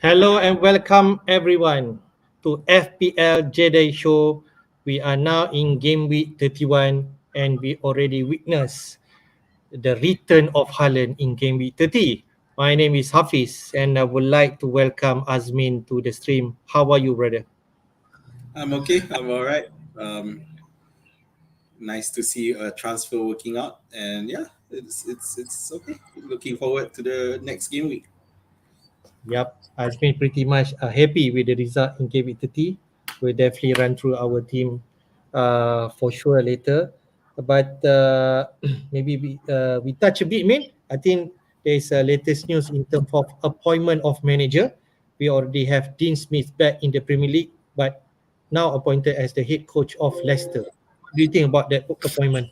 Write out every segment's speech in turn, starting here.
Hello and welcome everyone to FPL Jedi Show. We are now in game week 31 and we already witnessed the return of Haaland in game week 30. My name is Hafiz and I would like to welcome Azmin to the stream. How are you, brother? I'm okay. I'm all right. Um, Nice to see a transfer working out, and yeah, it's okay. Looking forward to the next game week. Yep, I've been pretty much happy with the result in game week 30. We'll definitely run through our team for sure later. But maybe we touch a bit, man. I think there's latest news in terms of appointment of manager. We already have Dean Smith back in the Premier League, but now appointed as the head coach of Leicester. What do you think about that appointment?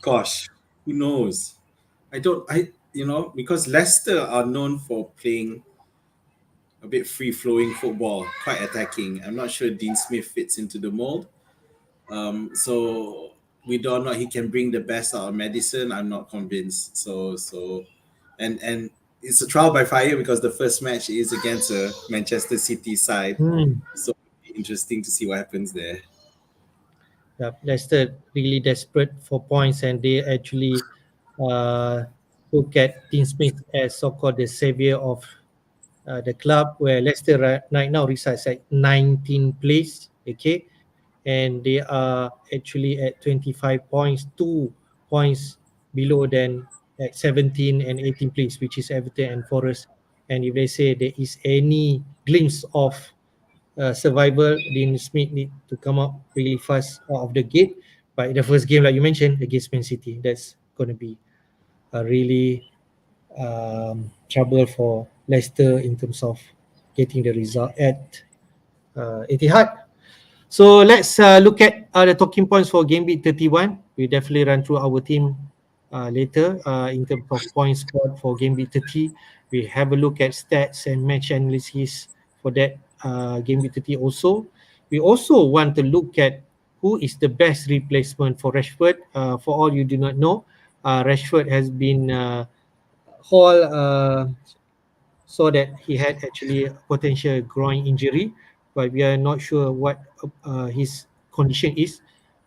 Gosh, who knows? I don't. Because Leicester are known for playing a bit free flowing football, quite attacking. I'm not sure Dean Smith fits into the mold. So we don't know he can bring the best out of Madison. I'm not convinced. And it's a trial by fire because the first match is against a Manchester City side. Hmm. So it'll be interesting to see what happens there. Leicester really desperate for points, and they actually uh, look at Dean Smith as so-called the savior of the club, where Leicester right now resides at 19th place, okay, and they are actually at 25 points, 2 points below than at 17 and 18 place, which is Everton and Forest. And if they say there is any glimpse of survival, Dean Smith need to come up really fast out of the gate. But the first game, like you mentioned, against Man City, that's going to be a really trouble for Leicester in terms of getting the result at Etihad. So let's look at the talking points for game week 31. We definitely run through our team later in terms of points scored for game week 30. We have a look at stats and match analysis for that game week 30 also. We also want to look at who is the best replacement for Rashford. For all you do not know, Rashford has been Hall saw that he had actually a potential groin injury, but we are not sure what his condition is.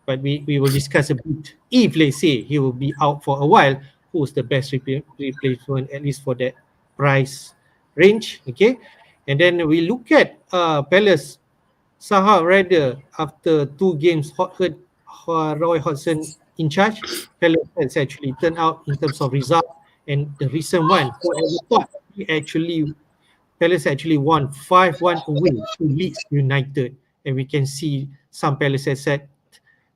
But we will discuss a bit. If let's say he will be out for a while, who's the best replacement at least for that price range? Okay, and then we look at Palace. Saha rather after 2 games, Roy Hodgson in charge. Palace has actually turned out in terms of result, and the recent one, whoever thought he actually Palace actually won 5-1 away to Leeds United, and we can see some Palace has said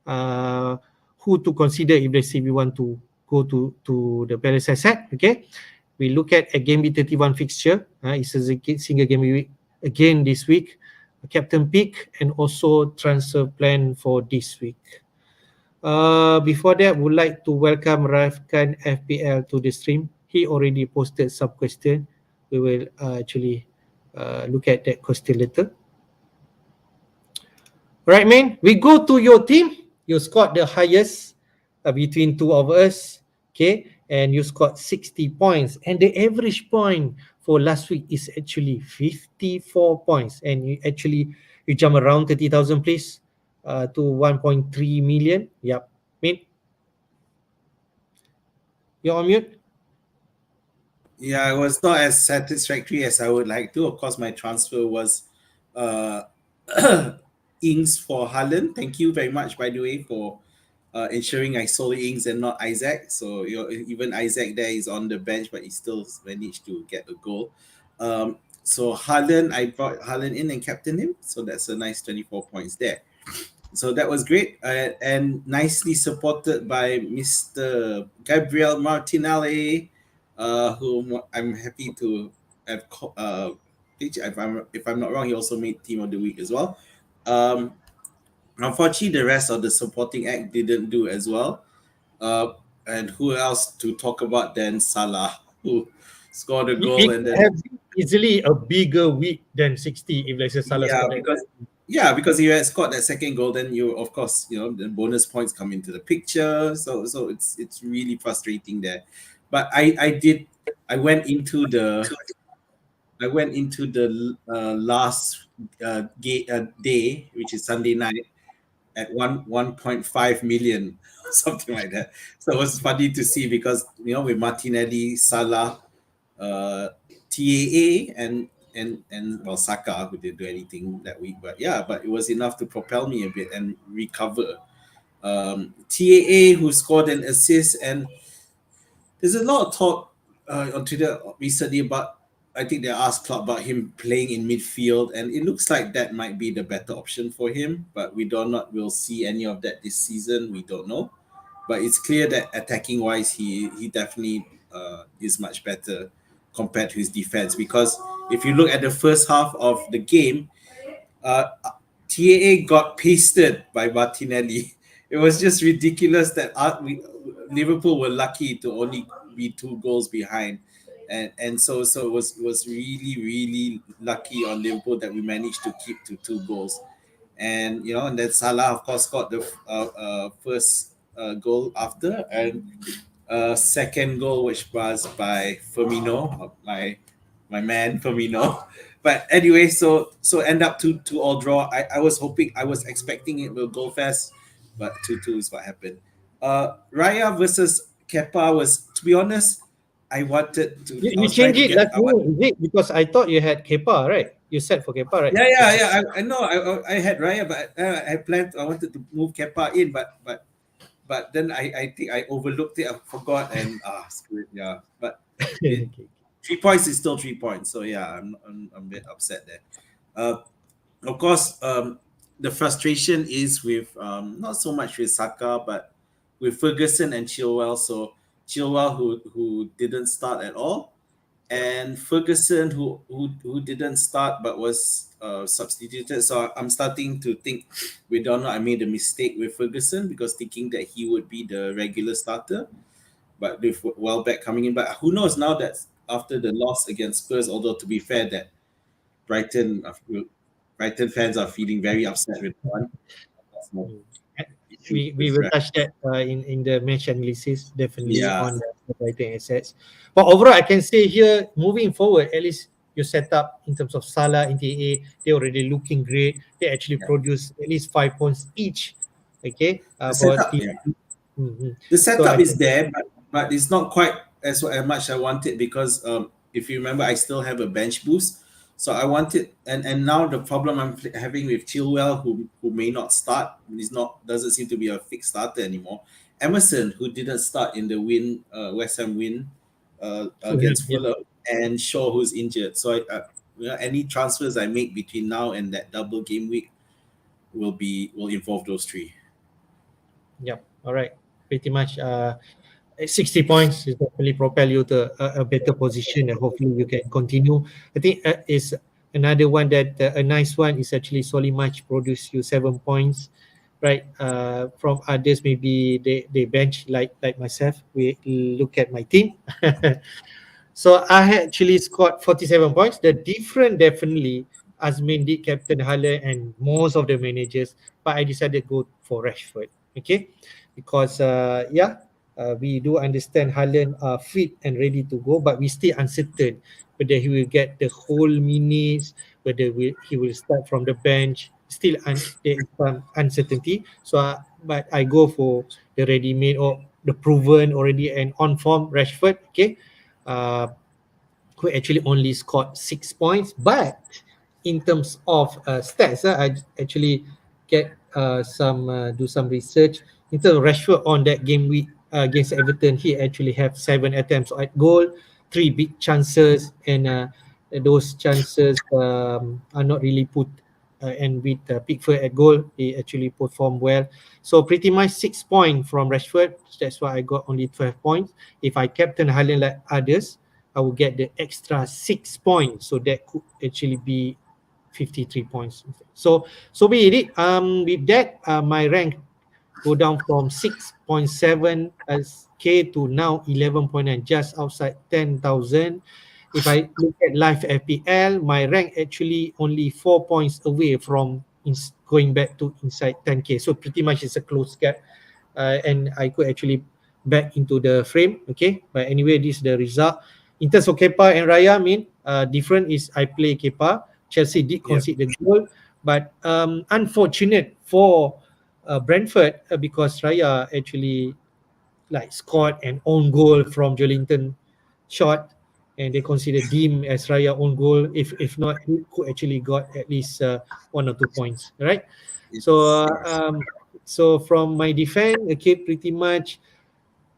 uh, who to consider if they say we want to go to the Palace asset. Okay, we look at a game week 31 fixture. It's a single game week again this week. Captain pick and also transfer plan for this week. Before that, would like to welcome Rafkan FPL to the stream. He already posted some question. We will actually look at that question later. Right, man. We go to your team. You scored the highest between two of us. Okay. And you scored 60 points. And the average point for last week is actually 54 points. And you jump around 30,000, please, to 1.3 million. Yep. Man, you're on mute. Yeah, it was not as satisfactory as I would like to. Of course, my transfer was uh, Ings for Haaland. Thank you very much, by the way, for ensuring I sold Ings and not Isaac. So even Isaac there is on the bench, but he still managed to get a goal. So Haaland, I brought Haaland in and captained him. So that's a nice 24 points there. So that was great and nicely supported by Mr. Gabriel Martinelli, whom I'm happy to have. If I'm not wrong, he also made Team of the Week as well. Um, Unfortunately, the rest of the supporting act didn't do as well. And who else to talk about than Salah, who scored a goal It and could then have been easily a bigger week than 60 if let's say Salah yeah, scored that. because he had scored that second goal, then you of course the bonus points come into the picture. So it's really frustrating there. But I went into the last day, which is Sunday night, at 1.5 million, something like that. So it was funny to see because with Martinelli, Salah, uh, TAA, and well, Saka, who didn't do anything that week, but yeah, but it was enough to propel me a bit and recover. TAA, who scored an assist, and there's a lot of talk on Twitter recently about. I think they asked Klopp about him playing in midfield, and it looks like that might be the better option for him. But we do not will see any of that this season. We don't know, but it's clear that attacking wise, he definitely is much better compared to his defense. Because if you look at the first half of the game, uh, TAA got pasted by Martinelli. It was just ridiculous that Liverpool were lucky to only be 2 goals behind, and so it was really lucky on Liverpool that we managed to keep to 2 goals, and then Salah of course got the first goal after, and second goal which was by Firmino, my man Firmino. But anyway, so end up 2-2 all draw. I was hoping, I was expecting it will go fast, but 2-2 is what happened. Raya versus Kepa was, to be honest, I wanted to. I You was trying change to it get. last minute, is it? Because I thought you had Kepa, right? You said for Kepa, right? I know. I had Raya, but I planned. I wanted to move Kepa in, but then I think I overlooked it. I forgot, and screw it. Yeah, but it, Okay. 3 points is still 3 points. So yeah, I'm a bit upset there. Uh, of course, the frustration is with not so much with Saka, but with Ferguson and Chilwell. So Chilwell, who didn't start at all, and Ferguson, who didn't start but was substituted. So I'm starting to think, we don't know. I made a mistake with Ferguson because thinking that he would be the regular starter, but with Welbeck coming in. But who knows now that after the loss against Spurs, although to be fair, that Brighton Brighton fans are feeling very upset with one. That's no Mm. issue We with will Rashford. touch that in the match analysis, definitely Yeah, on the writing assets. But overall, I can say here, moving forward, at least your setup in terms of Salah in TAA, they're already looking great. They actually yeah. produce at least 5 points each. Okay, The for setup, the. yeah. Mhm. The So I setup is think there, but it's not quite as much I wanted because if you remember, I still have a bench boost, so I wanted, and now the problem I'm having with Chilwell, who may not start, is not doesn't seem to be a fixed starter anymore. Emerson, who didn't start in the West Ham win against yeah. Fulham, and Shaw, who's injured. So any transfers I make between now and that double game week will involve those three. Yep. All right. Pretty much 60 points is definitely propel you to a better position, and hopefully you can continue. I think is another one that a nice one is actually Solly Match produce you 7 points, right? From others, maybe they bench like myself. We look at my team. So I had actually scored 47 points. The different definitely Azmin did captain Haller and most of the managers, but I decided to go for Rashford. Okay, because we do understand Haaland are fit and ready to go, but we still uncertain whether he will get the whole minutes, whether he will start from the bench. Still, there is some uncertainty. So, but I go for the ready-made or the proven already and on form Rashford. Okay, uh, who actually only scored 6 points. But in terms of stats, I actually get some do some research. In terms of Rashford on that game week against Everton, he actually have 7 attempts at goal, 3 big chances, and those chances are not really put. And with Pickford at goal, he actually performed well. So pretty much 6 points from Rashford. That's why I got only 12 points. If I captain Haaland like others, I will get the extra 6 points. So that could actually be 53 points. So be it. With that, my rank go down from 6.7 as K to now 11.9, just outside 10,000. If I look at live FPL, my rank actually only 4 points away from going back to inside 10K. So pretty much it's a close gap. And I could actually back into the frame. Okay. But anyway, this is the result. in terms of Kepa and Raya, I mean, different is I play Kepa. Chelsea did Yep. concede the goal, but unfortunate for Brentford because Raya actually like scored an own goal from Joelinton shot, and they consider Deem as Raya own goal. If not, he could actually got at least 1 or 2 points, right? So Yes. Yes. so from my defense, okay, pretty much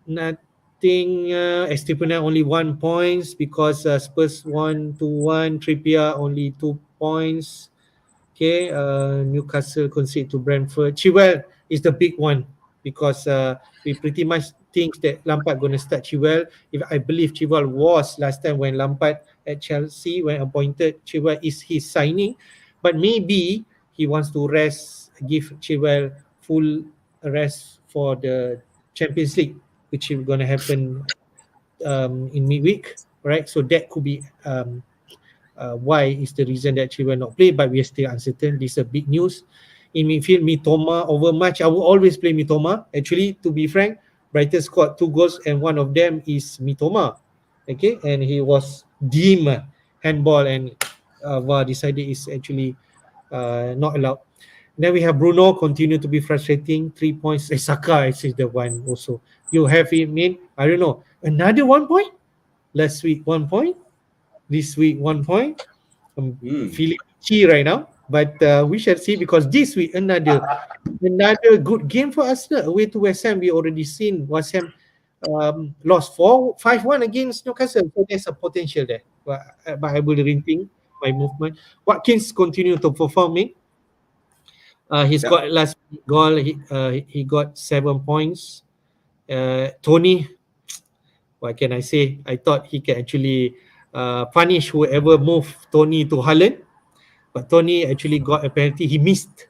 nothing. Estepona only 1 points because Spurs won 2-1. Trippier only 2 points. Okay, Newcastle concede to Brentford. Chilwell is the big one because we pretty much think that Lampard going to start Chilwell. If I believe Chilwell was last time when Lampard at Chelsea when appointed, Chilwell is his signing, but maybe he wants to rest, give Chilwell full rest for the Champions League, which is going to happen in midweek, right? So that could be why is the reason that she will not play, but we are still uncertain. This is a big news. In midfield, Mitoma over much. I will always play Mitoma. Actually, to be frank, Brighton scored 2 goals and one of them is Mitoma. Okay, and he was deemed handball and VAR decided is actually not allowed. Then we have Bruno continue to be frustrating. 3 points. Saka is the one also. You have him in, I don't know, another 1 point. Last week 1 point. This week 1 point. I'm Hmm. feeling itchy right now, but we shall see because this week another good game for Arsenal away to West Ham. We already seen West Ham lost 5-1 against Newcastle, so there's a potential there. But I will rethink my movement. Watkins continue to performing. He's Yep. got last goal. He got 7 points. Tony, what can I say? I thought he can actually punish whoever moved Tony to Haaland. But Tony actually got a penalty. He missed.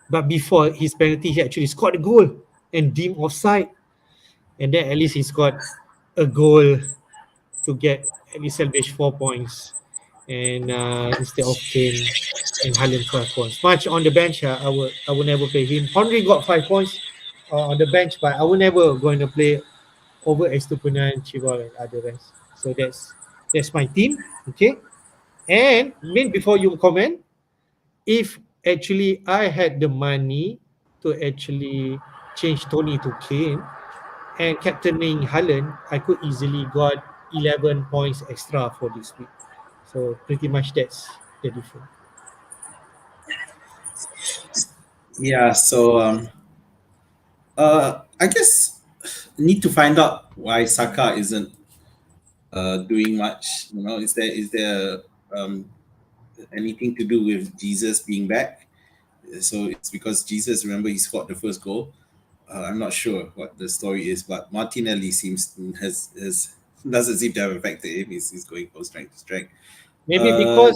But before his penalty, he actually scored a goal and deemed offside. And then at least he scored a goal to get at least salvage 4 points. And instead of Kane and Haaland 5 points. Much on the bench, I will never play him. Henry got 5 points on the bench, but I will never going to play over Estupinan, Chival, and other rest. So that's my team. Okay. And Min, before you comment, if actually I had the money to actually change Tony to Kane and captaining Haaland, I could easily got 11 points extra for this week. So pretty much that's the difference. Yeah. So I guess need to find out why Saka isn't doing much. You know, is there anything to do with Jesus being back? So it's because Jesus, remember, he scored the first goal. I'm not sure what the story is, but Martinelli seems has doesn't seem to have affected him. He's going from strength to strength. Maybe Uh, because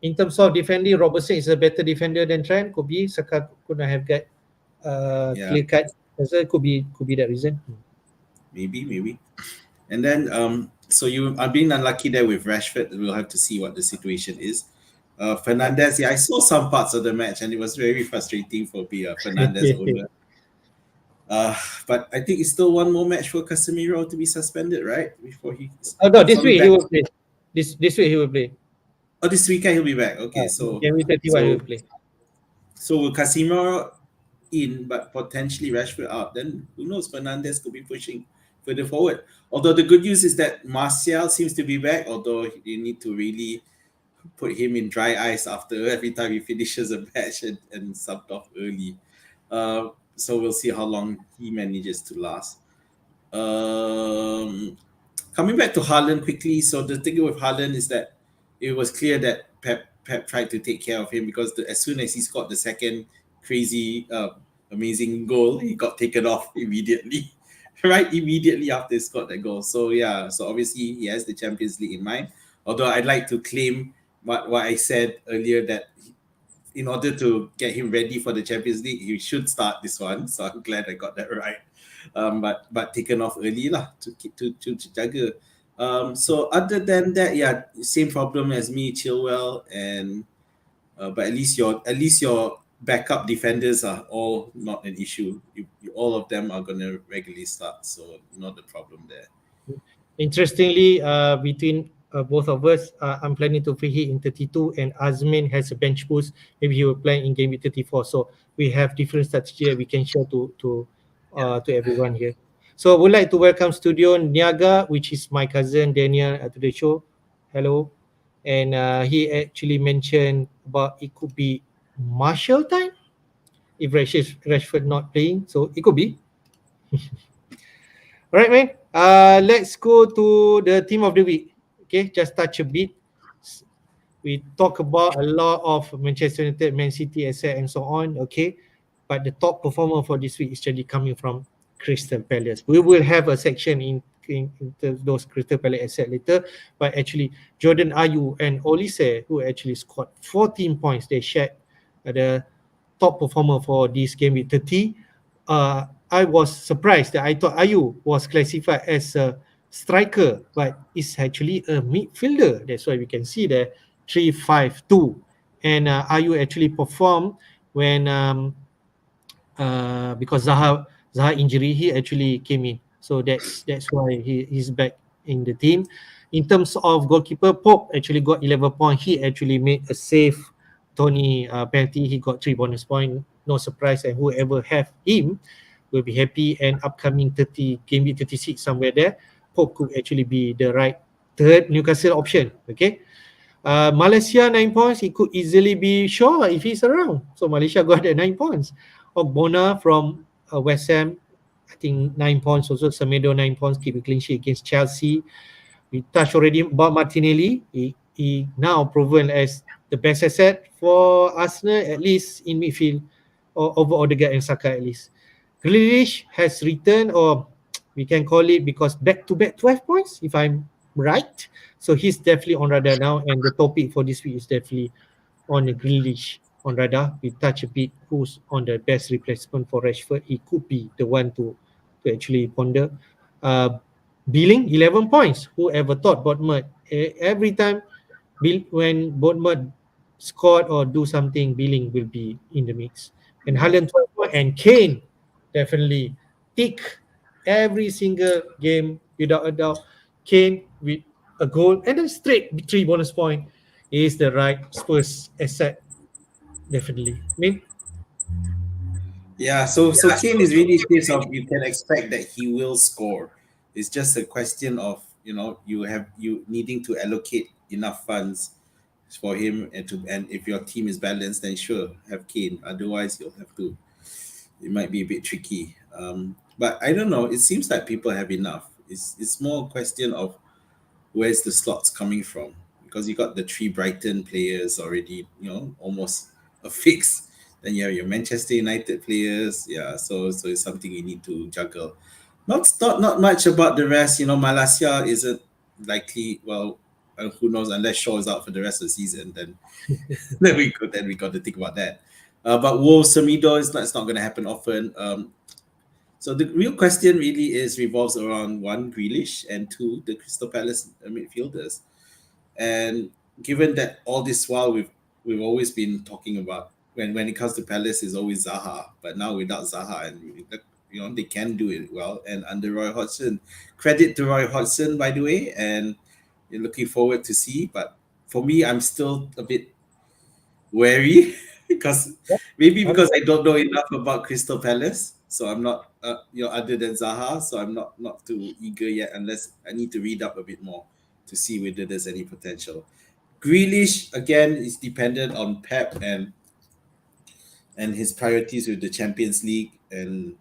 in terms of defending, Robertson is a better defender than Trent. Could be Saka could not have got yeah, clear cut. So could be that reason. maybe. And then so you are being unlucky there with Rashford. We'll have to see what the situation is. Fernandez, yeah, I saw some parts of the match and it was very frustrating for being a Fernandez owner. Uh, but I think it's still one more match for Casemiro to be suspended, right? Before he, Oh no, I this saw him week he back. will play. This week he will play. Oh, this weekend he'll be back. Okay, January 31 he will so play. so will Casemiro in, but potentially Rashford out. Then who knows? Fernandez could be pushing further forward. Although the good news is that Martial seems to be back. Although you need to really put him in dry ice after every time he finishes a match and subbed off early. So we'll see how long he manages to last. Um, Coming back to Haaland quickly. So the thing with Haaland is that it was clear that Pep tried to take care of him because as soon as he scored the second crazy, amazing goal, he got taken off immediately. Right, immediately after he scored that goal. So yeah, so obviously he has the Champions League in mind. Although I'd like to claim what I said earlier, that in order to get him ready for the Champions League, he should start this one. So I'm glad I got that right. But taken off early lah to jaga. So other than that, yeah, same problem as me, Chilwell, and but at least your backup defenders are all not an issue. All of them are gonna regularly start, so not the problem there. Interestingly, between both of us, I'm planning to free hit in 32, and Azmin has a bench boost. Maybe he will play in game week 34. So we have different strategy that we can share to everyone here. So I would like to welcome Studio Niaga, which is my cousin Daniel to the show. Hello. And he actually mentioned about it could be Marshall time if Rashford not playing. So it could be. All right, man. Let's go to the team of the week. Okay, just touch a bit. We talk about a lot of Manchester United, Man City, asset, and so on. Okay, but the top performer for this week is actually coming from Crystal Palace. We will have a section in those Crystal Palace asset later. But actually, Jordan Ayew and Olise, who actually scored 14 points, they shared the top performer for this game with 30. I was surprised that I thought Ayu was classified as a striker, but it's actually a midfielder. That's why we can see the 3-5-2. And Ayu actually performed when because Zaha injury, he actually came in. So that's why he's back in the team. In terms of goalkeeper, Pope actually got 11 points. He actually made a save. Tony penalty, he got 3 bonus points. No surprise, and whoever have him will be happy. And upcoming 30 game week 36 somewhere there, Pope could actually be the right third Newcastle option. Okay. Malaysia 9 points. It could easily be Shaw if he's around. So Malaysia got the 9 points. Ogbonna from West Ham, I think 9 points also. Semedo 9 points, keep a clean sheet against Chelsea. We touched already about Martinelli. He now proven as the best asset for Arsenal, at least in midfield, or over Odegaard and Saka at least. Grealish has returned, or we can call it because back-to-back 12 points, if I'm right. So he's definitely on radar now, and the topic for this week is definitely on the Grealish on radar. We touch a bit who's on the best replacement for Rashford. He could be the one to actually ponder. Uh, Billing 11 points. Whoever thought Bournemouth every time when Bournemouth scored or do something, Billing will be in the mix. And Yeah. Haaland 12 points, and Kane definitely tick every single game without a doubt. Kane with a goal and then straight 3 bonus point is the right Spurs asset, definitely. I mean, Yeah, so Kane is really a case of you can expect that he will score. It's just a question of you needing to allocate enough funds for him, and if your team is balanced, then sure have Kane. Otherwise, you'll have to. It might be a bit tricky. But I don't know. It seems like people have enough. It's more a question of where's the slots coming from, because you got the three Brighton players already, almost a fix. Then you have your Manchester United players, yeah. So it's something you need to juggle. Not much about the rest. Malaysia isn't likely. Well, who knows? Unless Shaw is out for the rest of the season, then then we got to think about that. But Wolves Samido it's not going to happen often. So the real question really revolves around one Grealish and two the Crystal Palace midfielders. And given that all this while we've always been talking about when it comes to Palace is always Zaha, but now without Zaha and they can do it well and under Roy Hodgson. Credit to Roy Hodgson, by the way, and you're looking forward to see. But for me, I'm still a bit wary because maybe I'm because I don't know enough about Crystal Palace, so I'm not other than Zaha, so I'm not too eager yet unless I need to read up a bit more to see whether there's any potential. Grealish again is dependent on Pep and his priorities with the Champions League, and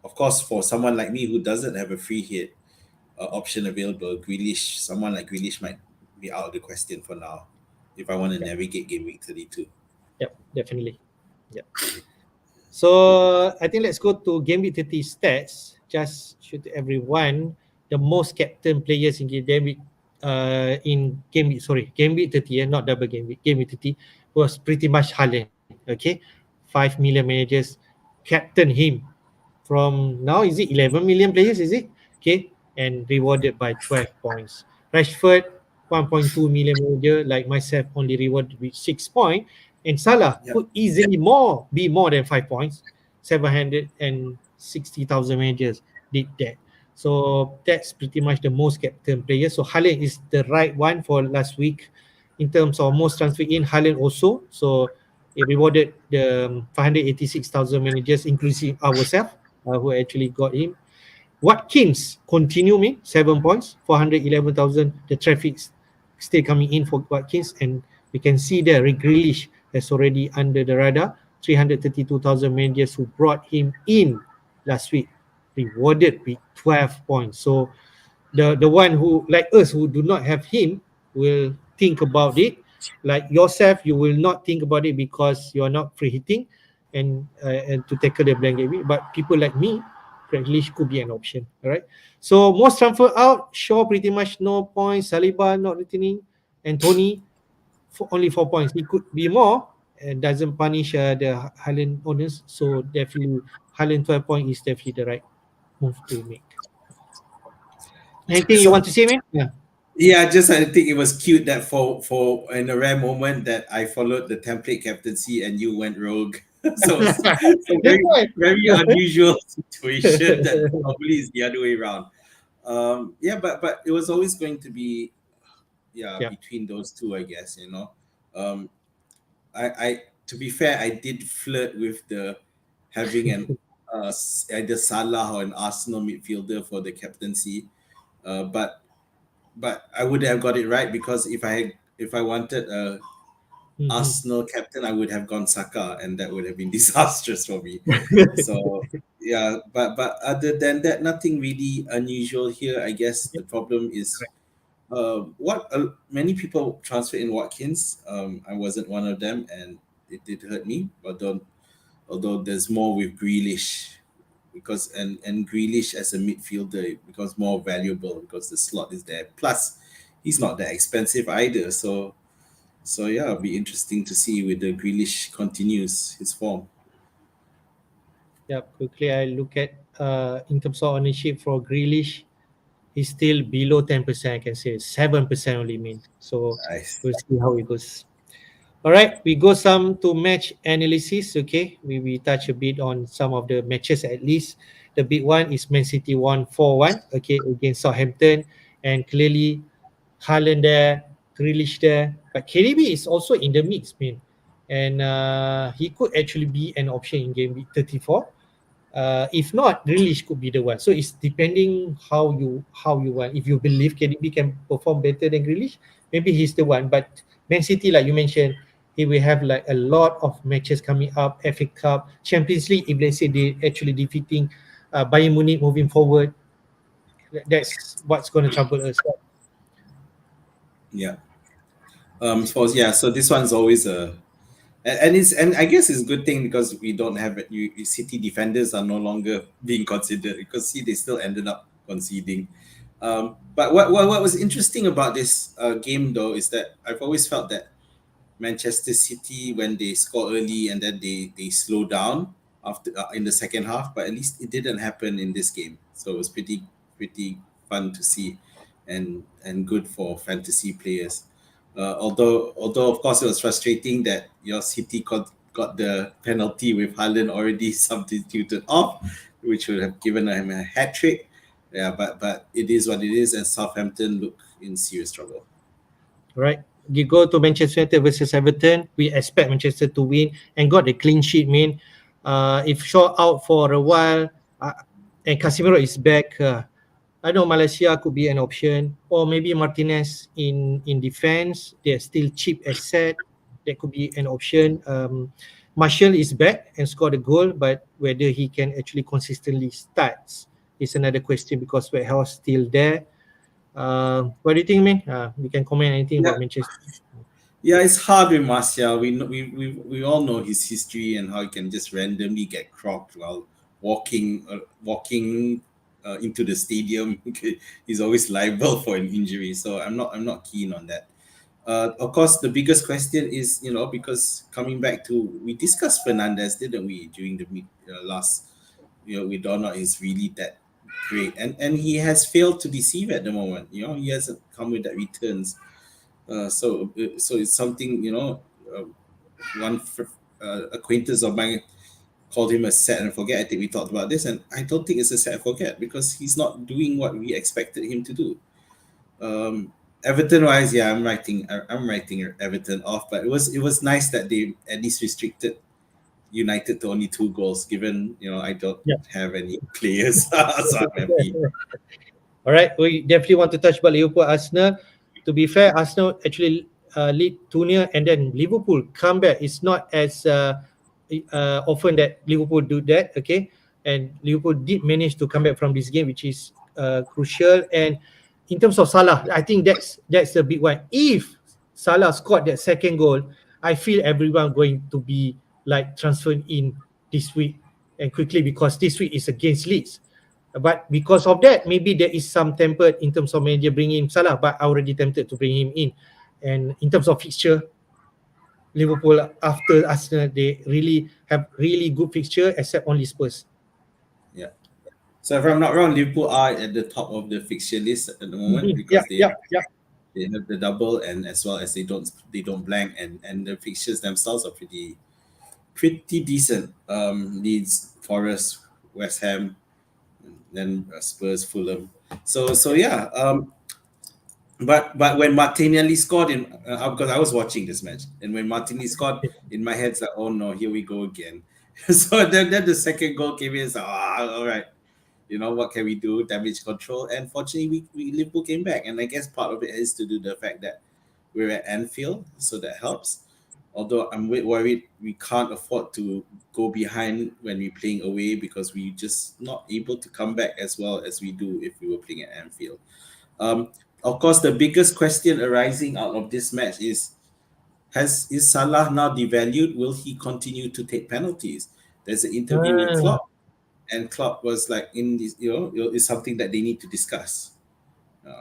of course for someone like me who doesn't have a free hit option available, someone like Grealish might be out of the question for now if I want to yeah, navigate game week 32. yeah, definitely. Yeah. So I think let's go to game week 30 stats. Just show to everyone the most captain players in game week 30, not double game week 30 was pretty much Haaland. Okay, 5 million managers captain him from now. Is it 11 million players? Is it okay? And rewarded by 12 points. Rashford 1.2 million manager like myself only rewarded with 6 points. And Salah Yep. could easily be more than 5 points. 760,000 managers did that. So that's pretty much the most captain player. So Haaland is the right one for last week in terms of most transfer in. Haaland also. So it rewarded the 586,000 managers, including ourselves, who actually got him. Watkins continue me 7 points, 411,000. The traffic still coming in for Watkins, and we can see there Grealish has already under the radar. 332,000 managers who brought him in last week rewarded with 12 points. So the one who like us who do not have him will think about it. Like yourself, you will not think about it because you are not free hitting and to tackle the blanket week. But people like me, Grealish could be an option. All right. So most transfer out, Shaw pretty much no points, Saliba not returning, and Tony for only 4 points. He could be more and doesn't punish the Haaland owners. So definitely Haaland 12 point is definitely the right move to make. Anything you So want to say, man? Yeah. yeah, just I think it was cute that for in a rare moment that I followed the template captaincy and you went rogue. So it's a That's very why. very unusual situation that normally is the other way around. Yeah, but it was always going to be, yeah, Yeah. between those two, I guess, you know. Um, I to be fair, I did flirt with the having an either Salah or an Arsenal midfielder for the captaincy, but I would have got it right because if I wanted a Mhm. Arsenal captain, I would have gone Saka, and that would have been disastrous for me. So yeah, but other than that, nothing really unusual here. I guess the problem is Correct. what many people transfer in Watkins. I wasn't one of them, and it did hurt me. Although there's more with Grealish because and Grealish as a midfielder it becomes more valuable because the slot is there. Plus, he's not that expensive either. So yeah, it'll be interesting to see whether Grealish continues his form. Yeah. Quickly, I look at in terms of ownership for Grealish, he's still below 10%. I can say 7% only. Mean so. I We'll see how it goes. All right, we go some to match analysis. Okay, we touch a bit on some of the matches at least. The big one is Man City won 4-1. Okay, against Southampton, and clearly Haaland there, Grealish there, but KDB is also in the mix, man, and he could actually be an option in game week 34. If not, Grealish could be the one. So it's depending how you want. If you believe KDB can perform better than Grealish, maybe he's the one. But Man City, like you mentioned, he will have like a lot of matches coming up, FA Cup, Champions League. If let's say they actually defeating Bayern Munich moving forward, that's what's going to trouble us. yeah. So yeah, so this one's always a and I guess it's a good thing because we don't have it. City defenders are no longer being considered because see they still ended up conceding. But what was interesting about this game though is that I've always felt that Manchester City when they score early and then they slow down after in the second half, but at least it didn't happen in this game. So it was pretty fun to see, and good for fantasy players. Although of course it was frustrating that your City got the penalty with Haaland already substituted off, which would have given him a hat trick. Yeah, but it is what it is, and Southampton look in serious trouble. Right? You go to Manchester United versus Everton. We expect Manchester to win and got the clean sheet. Mean, if Shaw out for a while and Casemiro is back, I know Malaysia could be an option, or maybe Martinez in defense. They're still cheap asset. That could be an option. Martial is back and scored a goal, but whether he can actually consistently start is another question because Whitehouse still there. What do you think, man? We can comment anything Yeah, about Manchester. yeah, it's hard with Martial. We all know his history and how he can just randomly get crocked while walking into the stadium. He's always liable for an injury. So I'm not keen on that. Of course, the biggest question is, because coming back to, we discussed Fernandez, didn't we, during the last, we don't know is really that great, and he has failed to deceive at the moment. He hasn't come with that returns. So it's something, uh, one acquaintance of mine called him a set and forget. I think we talked about this, and I don't think it's a set and forget because he's not doing what we expected him to do. Everton wise, yeah, I'm writing Everton off, but it was nice that they at least restricted United to only 2 goals. Given I don't Yeah. have any players, so I'm happy. All right, we definitely want to touch about Liverpool, Arsenal. To be fair, Arsenal actually lead 2-0, and then Liverpool come back. It's not as often that Liverpool do that, okay? And Liverpool did manage to come back from this game, which is crucial. And in terms of Salah, I think that's the big one. If Salah scored that second goal, I feel everyone going to be like transferred in this week and quickly, because this week is against Leeds. But because of that, maybe there is some tempered in terms of manager bringing Salah, but I already tempted to bring him in. And in terms of fixture, Liverpool after Arsenal, they really have really good fixture, except only Spurs. Yeah. So if I'm not wrong, Liverpool are at the top of the fixture list at the moment Mhm. Yeah, because they yeah, have yeah. they have the double, and as well as they don't blank, and the fixtures themselves are pretty decent. Leeds, Forest, West Ham, then Spurs, Fulham. So yeah. But when Martinelli scored because I was watching this match, and when Martinelli scored, in my head it's like, oh no, here we go again. So then the second goal came in. It's like, all right, what can we do? Damage control, and fortunately, we Liverpool came back, and I guess part of it is to do the fact that we're at Anfield, so that helps. Although I'm a bit worried we can't afford to go behind when we're playing away because we just not able to come back as well as we do if we were playing at Anfield. Um, of course, the biggest question arising out of this match is Salah now devalued? Will he continue to take penalties? There's an interview with Ah, Klopp, and Klopp was like, in this, it's something that they need to discuss.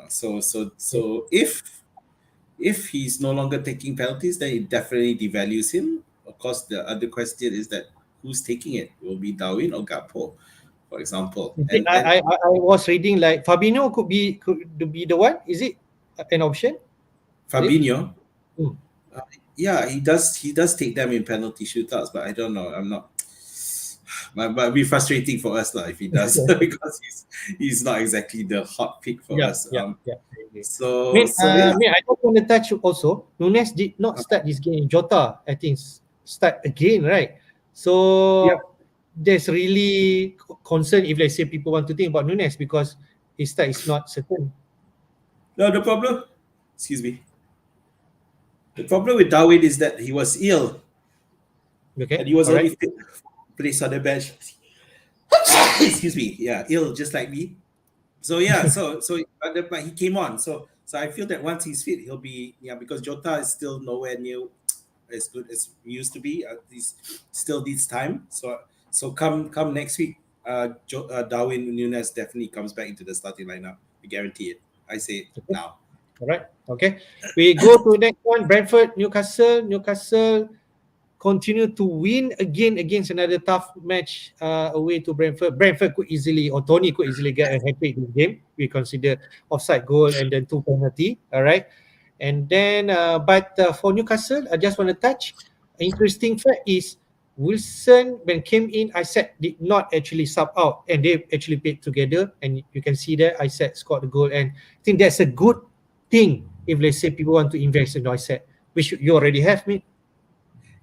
So if he's no longer taking penalties, then it definitely devalues him. Of course, the other question is that who's taking it? Will be Darwin or Gakpo, for example. is it, And I was reading like Fabinho could be the one. Is it an option? Is it? Fabinho, Hmm. yeah, he does take them in penalty shootouts, but I don't know. I'm not. But it'd be frustrating for us lah if he does because he's not exactly the hot pick for Yeah, us. yeah, yeah. I agree. So yeah. I just want to touch also. Nunes did not start this game. Jota, I think, start again, right? Yep. So there's really concern if let's say people want to think about Nunes because his start is not certain. No, the problem. Excuse me. The problem with Darwin is that he was ill and Okay, he was all right. only fit placed on the bench. Excuse me. Yeah, ill just like me. So yeah, but he came on. So I feel that once he's fit, he'll be, yeah, because Jota is still nowhere near as good as he used to be. He's still needs time. So come next week, Darwin Nunes definitely comes back into the starting lineup. I guarantee it. I say it Okay. now. All right. Okay. We go to next one. Brentford, Newcastle. Newcastle continue to win again against another tough match away to Brentford. Brentford could easily, or Tony could easily get a hat trick this game. We consider offside goal and then 2 penalty. All right. And then, but for Newcastle, I just want to touch. Interesting fact is Wilson, when came in, Isaac did not actually sub out, and they actually played together. And you can see that Isaac scored the goal, and I think that's a good thing if let's say people want to invest in Isaac, which you already have, me.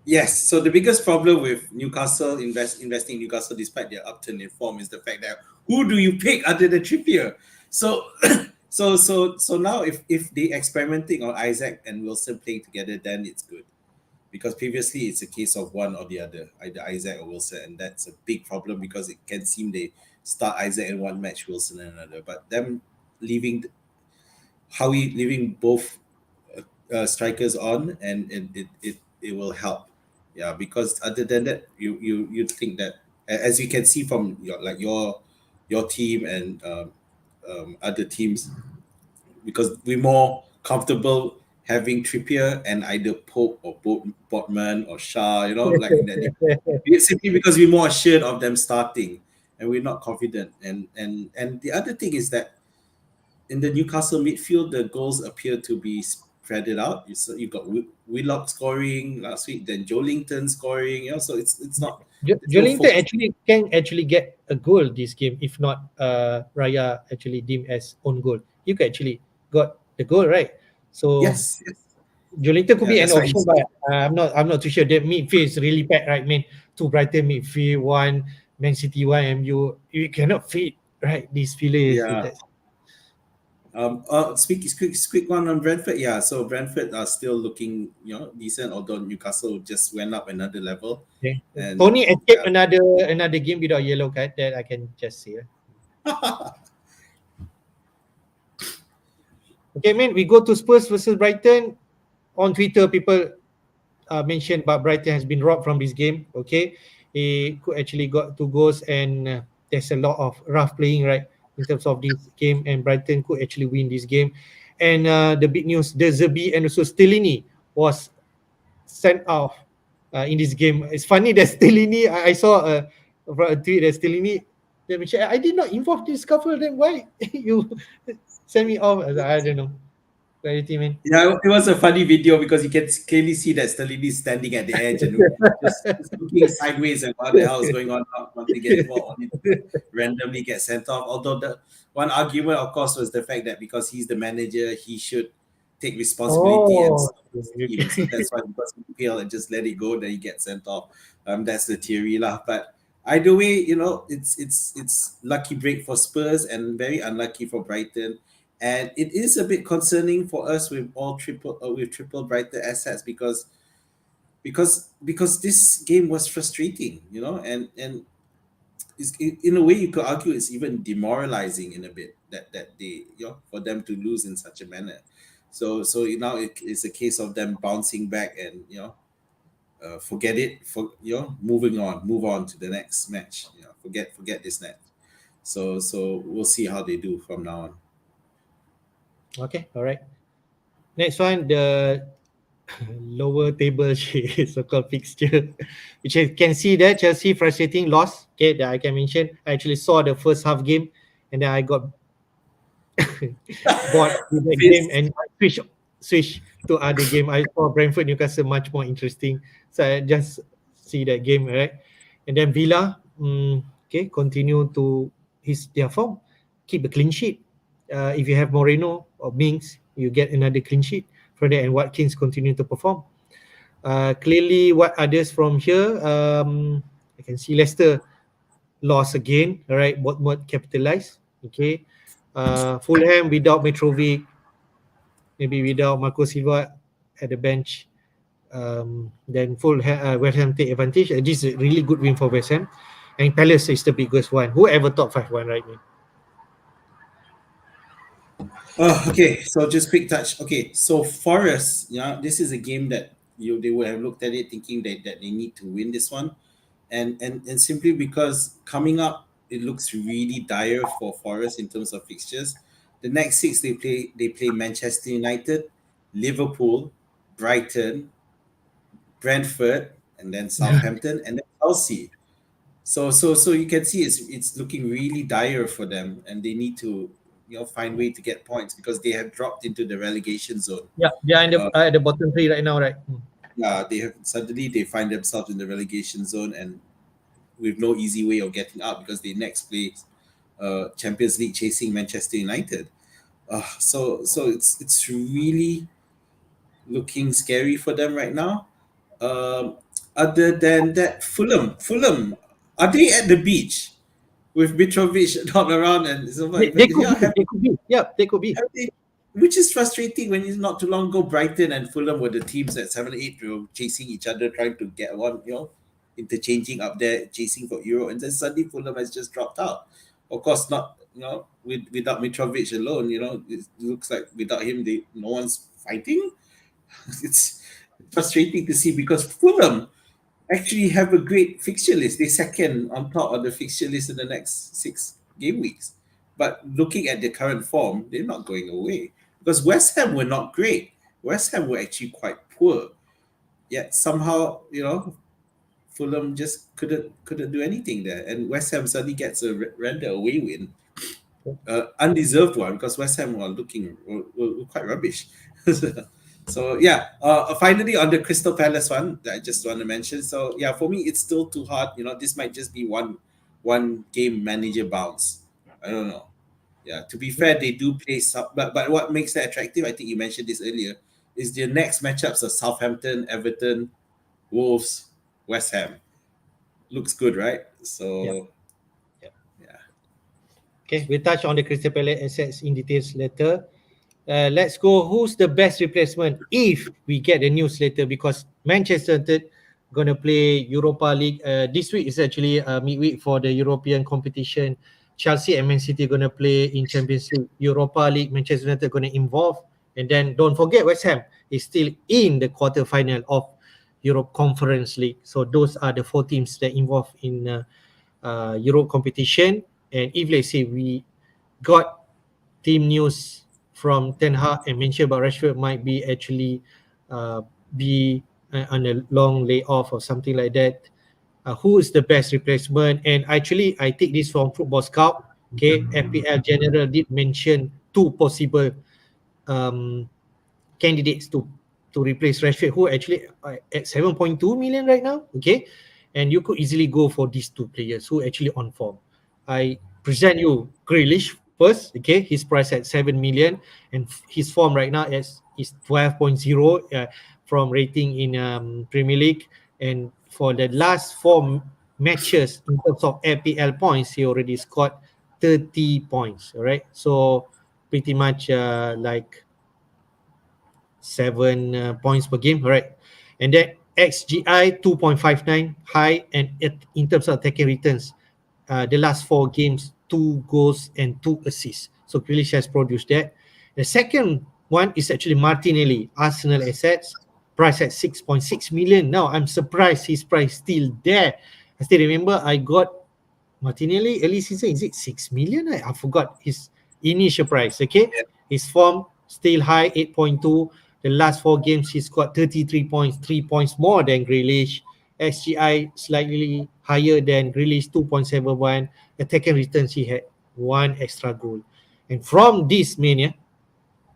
Yes. So the biggest problem with Newcastle investing in Newcastle, despite their upturn in form, is the fact that who do you pick other than Trippier? So, so now if they experimenting on Isaac and Wilson playing together, then it's good because previously it's a case of one or the other, either Isaac or Wilson, and that's a big problem because it can seem they start Isaac in one match, Wilson in another, but them leaving Howie leaving both strikers on, and it will help. Yeah, because other than that, you think that, as you can see from your team and other teams, because we're more comfortable having Trippier and either Pope or Botman or Shah, like in that. It's simply because we're more assured of them starting, and we're not confident. And the other thing is that in the Newcastle midfield, the goals appear to be spread it out. You got Willock scoring last week, then Joe Linton scoring. So it's not No Jolinton force. actually can actually get a goal this game if not Raya actually deemed as own goal. You can actually got the goal, right? So Yes, yes. Jolinton could Yeah, be an that's why option, he's but I'm not too sure. The midfield is really packed, right? I mean, two Brighton midfield, one Man City, one MU. You cannot fit right these pillars. yeah. Quick one on Brentford. Yeah, so Brentford are still looking, decent, although Newcastle just went up another level. Okay. And Tony escaped another game without yellow card. That I can just say. yeah. Okay, man. We go to Spurs versus Brighton. On Twitter, people mentioned about Brighton has been robbed from this game. Okay, he could actually got two goals, and there's a lot of rough playing right in terms of this game, and Brighton could actually win this game. And the big news: the Zerbi and also Stellini was sent off in this game. It's funny that Stellini, I saw a tweet that Stellini. They mentioned, I did not involve this couple. Then why you send me off? I don't know. What do you think, man? Yeah, it was a funny video because you can clearly see that Stellini is standing at the edge and just looking sideways at what the hell is going on. Not want to get involved, only to randomly get sent off. Although the one argument, of course, was the fact that because he's the manager, he should take responsibility and Oh, stop his team. So that's why because he failed and just let it go, then he gets sent off. That's the theory, lah. But either way, it's lucky break for Spurs and very unlucky for Brighton, and it is a bit concerning for us with all triple Brighton assets because this game was frustrating, and in a way you could argue it's even demoralizing in a bit that they for them to lose in such a manner. So now it's a case of them bouncing back and forget it, move on to the next match. Forget this match. So we'll see how they do from now on. okay, all right. Next one, the lower table so-called fixture, which I can see that Chelsea frustrating loss. Okay, that I can mention. I actually saw the first half game, and then I got bored with that game Fifth. and I switch to other game. I saw Brentford Newcastle much more interesting, so I just see that game, right? And then Villa, okay, continue to their form, keep a clean sheet. If you have Moreno or Mings, you get another clean sheet from there, and Watkins continue to perform. Clearly, what others from here, I can see Leicester lost again. All right, Bournemouth capitalized. Okay, Fulham without Mitrovic, maybe without Marco Silva at the bench. Then West Ham take advantage. This is a really good win for West Ham. And Palace is the biggest one. Whoever top 5 one right now. Oh, okay. So just quick touch. Okay, so Forest, yeah, this is a game that they would have looked at it thinking that they need to win this one, and simply because coming up it looks really dire for Forest in terms of fixtures. The next six they play Manchester United, Liverpool, Brighton, Brentford, and then Southampton, and then Chelsea. So you can see it's looking really dire for them, and they need to find way to get points because they have dropped into the relegation zone. Yeah, they are in Uh, the bottom 3 right now, right? yeah, they find themselves in the relegation zone and with no easy way of getting out because they next play Champions League chasing Manchester United. So it's really looking scary for them right now. Um, Other than that, Fulham, are they at the beach with Mitrovic not around and so They, like, they could yeah, be. They could be. Yeah, they could be. have they, which is frustrating when it's not too long ago. Brighton and Fulham were the teams at 7-8 were chasing each other, trying to get one, interchanging up there, chasing for Euro, and then suddenly Fulham has just dropped out. Of course, not without Mitrovic alone. It looks like without him, no one's fighting. It's frustrating to see because Fulham actually have a great fixture list. They second on top of the fixture list in the next 6 game weeks. But looking at the current form, they're not going away because West Ham were not great. West Ham were actually quite poor. Yet somehow, Fulham just couldn't do anything there, and West Ham suddenly gets a render away win, undeserved one because West Ham were quite rubbish. So yeah, finally on the Crystal Palace one, I just want to mention. So yeah, for me it's still too hard. You know, this might just be one game manager bounce. I don't know. Yeah, to be fair, they do play some, but what makes that attractive? I think you mentioned this earlier. Is the next matchups of Southampton, Everton, Wolves, West Ham. Looks good, right? Yeah. So Yeah. yeah. Okay, we'll touch on the Crystal Palace assets in details later. Let's go. Who's the best replacement if we get the news later? Because Manchester United gonna play Europa League. This week is actually midweek for the European competition. Chelsea and Man City gonna play in Champions League. Europa League, Manchester United gonna involve, and then don't forget West Ham is still in the quarter final of Europe Conference League. So those are the four teams that involved in Europe competition. And if let's say we got team news from Ten Hag and mentioned about Rashford might be actually uh, be on a long layoff or something like that. Who is the best replacement? And actually, I take this from Football Scout. Okay, FPL General did mention two possible um, candidates to replace Rashford, who actually at 7.2 million right now. Okay, and you could easily go for these two players who actually on form. I present you Grealish first. Okay, his price at 7 million, and his form right now is 12.0 from rating in Premier League, and for the last matches in terms of FPL points, he already scored 30 points. All right, so pretty much like 7 points per game, right? And then XGI 2.59 high, and in terms of attacking returns, the last four games, 2 goals and 2 assists. So Grealish has produced that. The second one is actually Martinelli, Arsenal assets, price at 6.6 million. Now I'm surprised his price still there. I still remember I got Martinelli early season, is it 6 million? I forgot his initial price. Okay, his form still high, 8.2. The last four games he scored 33 points, 3 points more than Grealish. SGI slightly higher than Grealish, 2.71. Attacking returns he had one extra goal. And from this mania,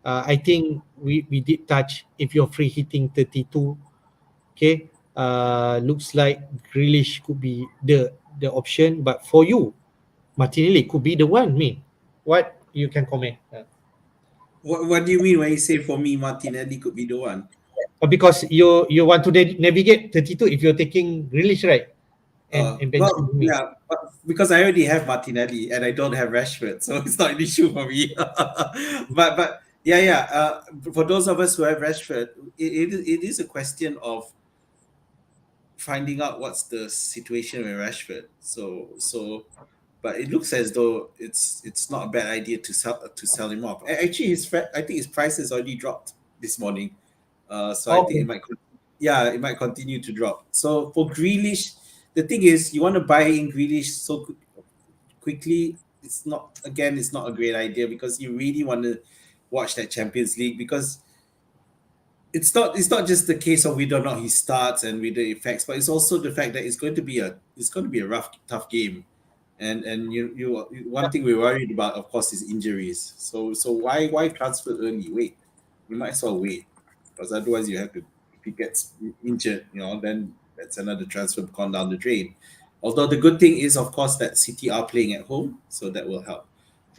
I think we did touch if you're free hitting 32. Okay, looks like Grealish could be the option, but for you, Martinelli could be the one. Me, what you can comment? What do you mean when you say for me Martinelli could be the one? Because you want to navigate 32 if you're taking Grealish, right? And benching Well, me. yeah, but because I already have Martinelli and I don't have Rashford, so it's not an issue for me. But yeah, yeah. For those of us who have Rashford, it is a question of finding out what's the situation with Rashford. But it looks as though it's not a bad idea to sell him off. Actually, I think his price has already dropped this morning. So I think Okay. yeah, it might continue to drop. So for Grealish, the thing is, you want to buy in Grealish quickly. It's not a great idea because you really want to watch that Champions League because it's not just the case of whether or not he starts and with the effects, but it's also the fact that it's going to be a rough, tough game, and one thing we're worried about, of course, is injuries. So why transfer early? Wait, you might as well wait because otherwise you have to if he gets injured, then that's another transfer gone down the drain. Although the good thing is, of course, that City are playing at home, so that will help.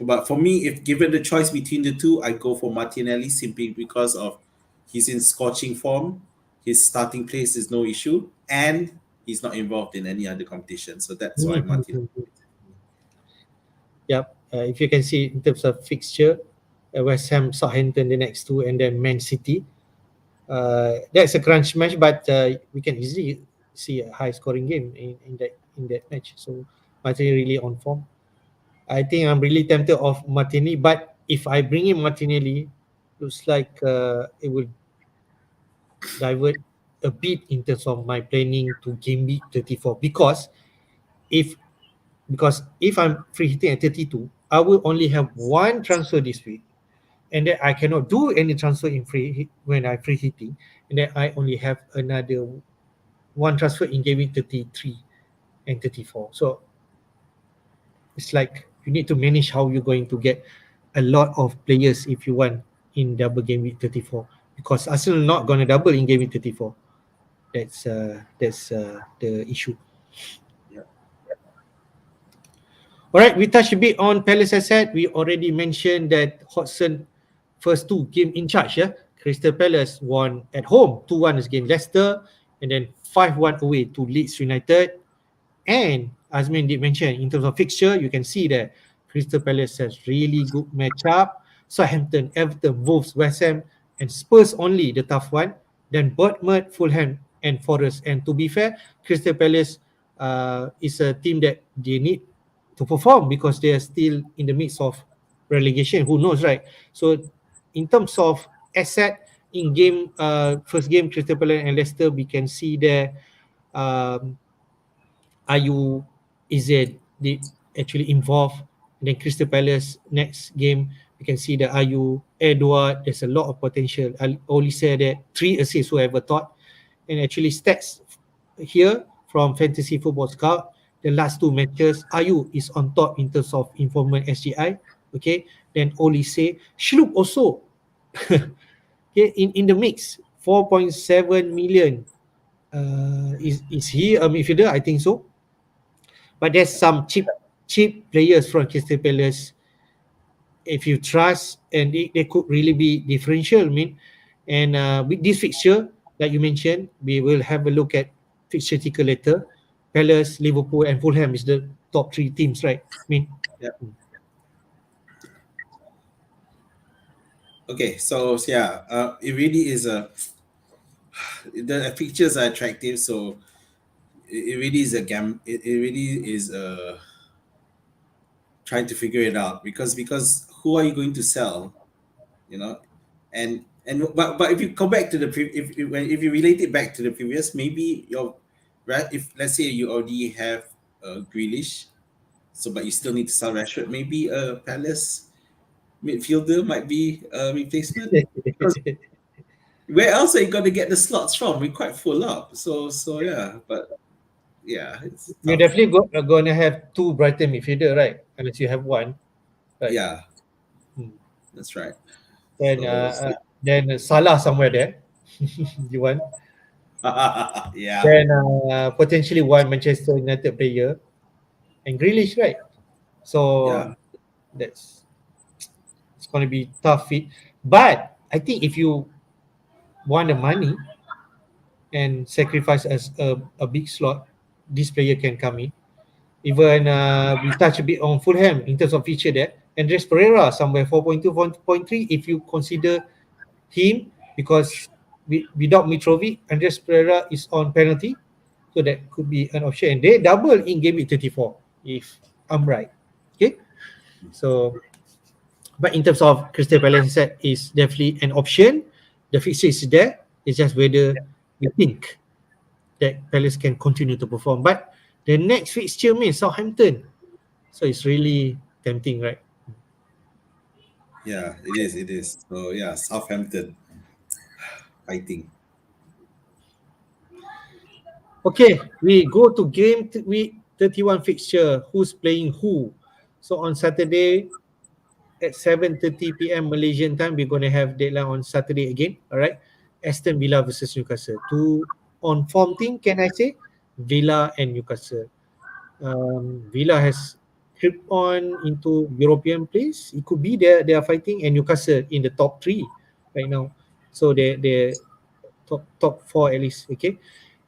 But for me, if given the choice between the two, I go for Martinelli simply because of he's in scorching form. His starting place is no issue, and he's not involved in any other competition. So that's why Martin. Mhm. Yep. If you can see in terms of fixture, West Ham, Southampton, the next two, and then Man City. That's a crunch match, but we can easily see a high scoring game in that match. So Martinelli really on form. I think I'm really tempted of Martinelli, but if I bring in Martinelli, looks like it will divert a bit in terms of my planning to game week 34 if because if I'm free hitting at 32, I will only have one transfer this week, and then I cannot do any transfer in when I free hitting, and then I only have another one transfer in game week 33 and 34. So it's like you need to manage how you're going to get a lot of players if you want in double game week 34, because Arsenal not going to double in game week 34. That's the issue. Yeah. All right, we touched a bit on Palace asset. We already mentioned that Hodgson first two game in charge. Yeah, Crystal Palace won at home 2-1 against Leicester, and then 5-1 away to Leeds United. And Azmin did mention in terms of fixture, you can see that Crystal Palace has really good matchup. Southampton, Everton, Wolves, West Ham, and Spurs only the tough one. Then Bournemouth, Fulham, and Forest. And to be fair, Crystal Palace is a team that they need to perform because they are still in the midst of relegation. Who knows, right? So, in terms of asset in game, first game, Crystal Palace and Leicester, we can see there. Um, Ayu Ized did actually involve. And then Crystal Palace next game, you can see that Ayu, Edward, there's a lot of potential. I only say that 3 assists, whoever thought. And actually stats here from Fantasy Football Scout, the last two matches, Ayu is on top in terms of informant SGI. Okay, then Olise, Shloop also okay, in the mix, 4.7 million. Is he a midfielder? I think so. But there's some cheap players from Crystal Palace. If you trust, and they could really be differential. I mean, and with this fixture, like you mentioned, we will have a look at fixture ticker later. Palace, Liverpool, and Fulham is the top three teams, right? I mean, Yeah. Okay, so yeah, it really is the pictures are attractive. So it really is a gam. It really is trying to figure it out because who are you going to sell? You know, but if you go back to the if you relate it back to the previous, maybe your right, if let's say you already have Grealish, so but you still need to sell Rashford, maybe a Palace midfielder might be a replacement. Because where else are you going to get the slots from? We're quite full up. So yeah, but yeah, it's you're tough. definitely going to have two Brighton midfielder, right? Unless you have one, right? Yeah, Hmm. that's right. Then So Salah somewhere there. You want? yeah, Then potentially one Manchester United player and Grealish, right? yeah, So that's it's going to be tough fit. But I think if you want the money and sacrifice as a big slot, this player can come in. Even we touch a bit on Fulham in terms of feature there. Andres Pereira somewhere 4.2, 4.3 if you consider him, because without Mitrovic, Andres Pereira is on penalty. So that could be an option. And they double in game week 34 if I'm right. Okay. So, but in terms of Crystal Palace set is definitely an option. The fixture is there. It's just whether we think that Palace can continue to perform. But the next fixture means Southampton. So it's really tempting, right? yeah. It is. It is. So yeah, Southampton fighting. Okay, we go to week 31 fixture. Who's playing who? So on Saturday at 7:30 p.m. Malaysian time, we're going to have deadline on Saturday again. All right. Aston Villa versus Newcastle. Two on form team, can I say? Villa and Newcastle. Villa has crept on into European place. It could be they are fighting, and Newcastle in the top three right now. So they top four at least. Okay,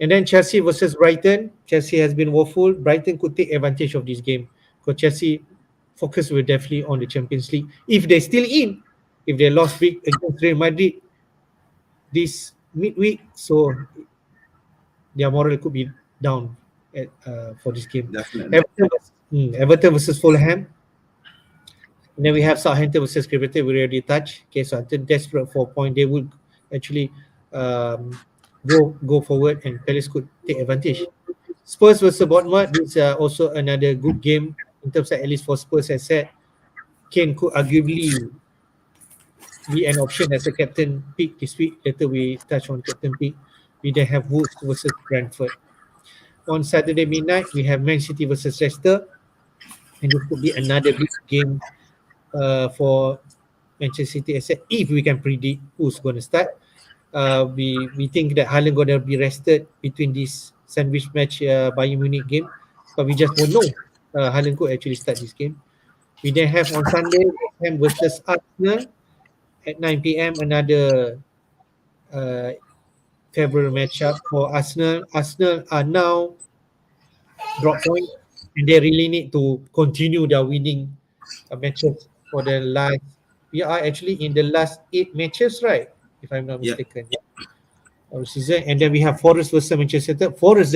and then Chelsea versus Brighton. Chelsea has been woeful. Brighton could take advantage of this game because Chelsea focus will definitely on the Champions League if they're still in. If they lost big against Real Madrid this midweek, so their moral could be down for this game. Definitely. Everton versus Fulham. And then we have Southampton versus Cricketer. We already touched. Okay, Southampton desperate for a point. They would actually um, go forward, and Palace could take advantage. Spurs versus Bournemouth. This is also another good game in terms of, at least for Spurs, as said. Kane could arguably be an option as a captain pick this week. Later we touch on captain pick. We then have Wolves versus Brentford. On Saturday midnight, we have Man City versus Leicester, and this could be another big game for Manchester City, except if we can predict who's going to start. we think that Haaland gonna be rested between this sandwich match Bayern Munich game, but we just won't know. Haaland could actually start this game. We then have on Sunday West Ham versus Arsenal at 9 p.m. Another uh, favorable matchup for Arsenal. Arsenal are now drop point, and they really need to continue their winning matches for the last. We are actually in the last 8 matches, right? If I'm not Yeah. mistaken, our season. And then we have Forest versus Manchester United. Forest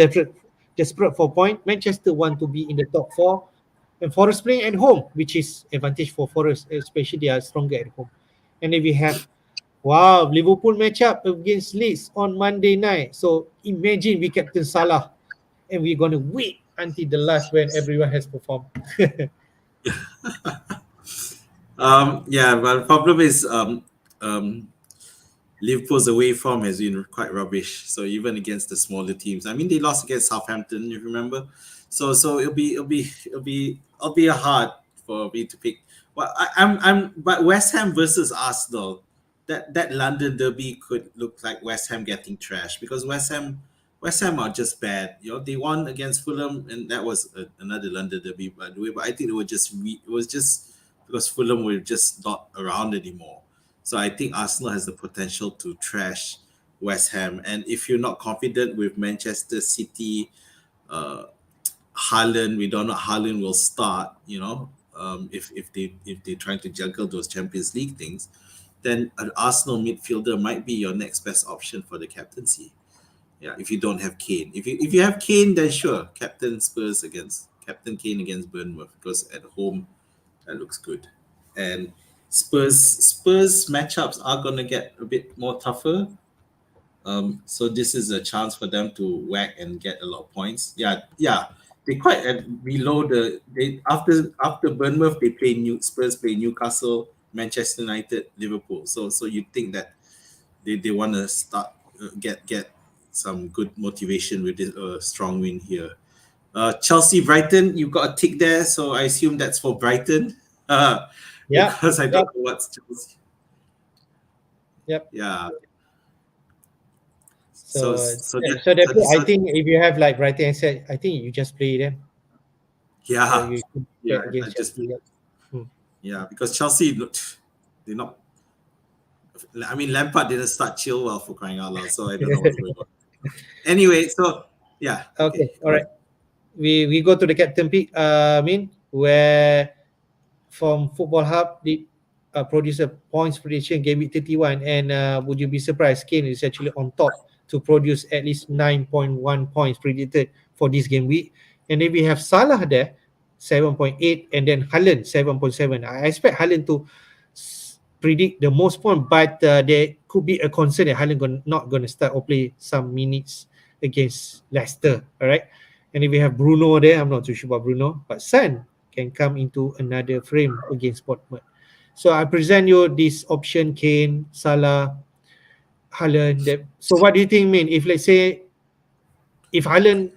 desperate for point. Manchester want to be in the top four, and Forest playing at home, which is advantage for Forest, especially they are stronger at home. And then we have wow, Liverpool match up against Leeds on Monday night. So imagine we captain Salah and we're gonna wait until the last when everyone has performed. Yeah, but the problem is um, Liverpool's away form has been quite rubbish. So even against the smaller teams, I mean, they lost against Southampton, if you remember. So it'll be a hard for me to pick. Well, but West Ham versus Arsenal, that London derby could look like West Ham getting trashed because West Ham are just bad. You know, they won against Fulham, and that was another London derby, by the way. But I think it was just because Fulham were just not around anymore. So I think Arsenal has the potential to trash West Ham. And if you're not confident with Manchester City, uh, Haaland, we don't know Haaland will start. If they're trying to juggle those Champions League things, then an Arsenal midfielder might be your next best option for the captaincy. Yeah, if you don't have Kane, if you have Kane, then sure, Captain Kane against Bournemouth because at home that looks good. And Spurs matchups are gonna get a bit more tougher. So this is a chance for them to whack and get a lot of points. Yeah, yeah. They quite at below they after Bournemouth they play Spurs play Newcastle, Manchester United, Liverpool. So you think that they want to start get some good motivation with this strong win here. Chelsea Brighton, you got a tick there, so I assume that's for Brighton. Yeah, Because I don't yep, know what's Chelsea. yep. Yeah. So So so yeah, that so so, therefore, I so think if you have like Brighton and said, I think you just play them or yeah, you could yeah. bet I against just Chelsea. Yep. Hmm. yeah because Chelsea they're not. I mean Lampard didn't start Chilwell for crying out loud, so I don't know what's going on. Anyway, so yeah, Okay, okay, all go right. ahead. We go to the captain pick. Min, where from Football Hub did produce a points prediction game week 31, and would you be surprised? Kane is actually on top to produce at least 9.1 points predicted for this game week. And then we have Salah there, 7.8, and then Haaland 7.7. I expect Haaland to predict the most point, but there could be a concern that Haaland not going to start or play some minutes against Leicester. All right. And if we have Bruno there, I'm not too sure about Bruno, but Son can come into another frame against Bournemouth. So I present you this option: Kane, Salah, Haaland. So what do you think, mean? If let's say if Haaland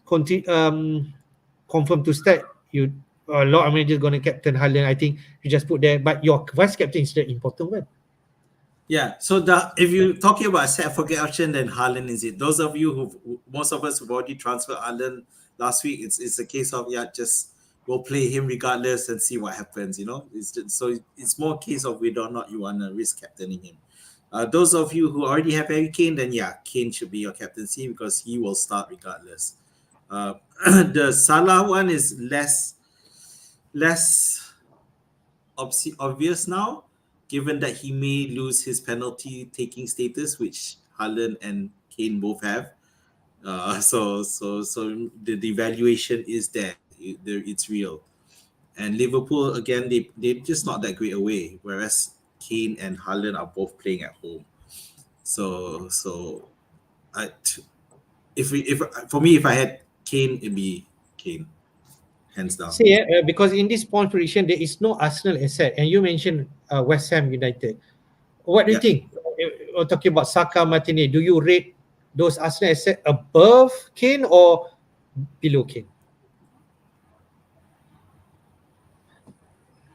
confirm to start, you a lot of managers going to captain Haaland. I think you just put there, but your vice captain is the important one. Yeah. So if you're talking about set forget option, then Haaland is it. Those of you most of us who've already transferred Haaland last week, it's a case of yeah, just we'll play him regardless and see what happens. It's more case of whether or not you want to risk captaining him. Those of you who already have Harry Kane, then yeah, Kane should be your captaincy because he will start regardless. Uh, the Salah one is less obvious now, given that he may lose his penalty taking status, which Haaland and Kane both have. So the devaluation is there. It's real. And Liverpool again, they're just not that great away, whereas Kane and Haaland are both playing at home. So I, if for me, if I had Kane, it'd be Kane, hands down. See, because in this point prediction there is no Arsenal asset, and you mentioned West Ham United. What do you Yeah, think? We're talking about Saka, Martinez. Do you rate those Arsenal assets above Kane or below Kane?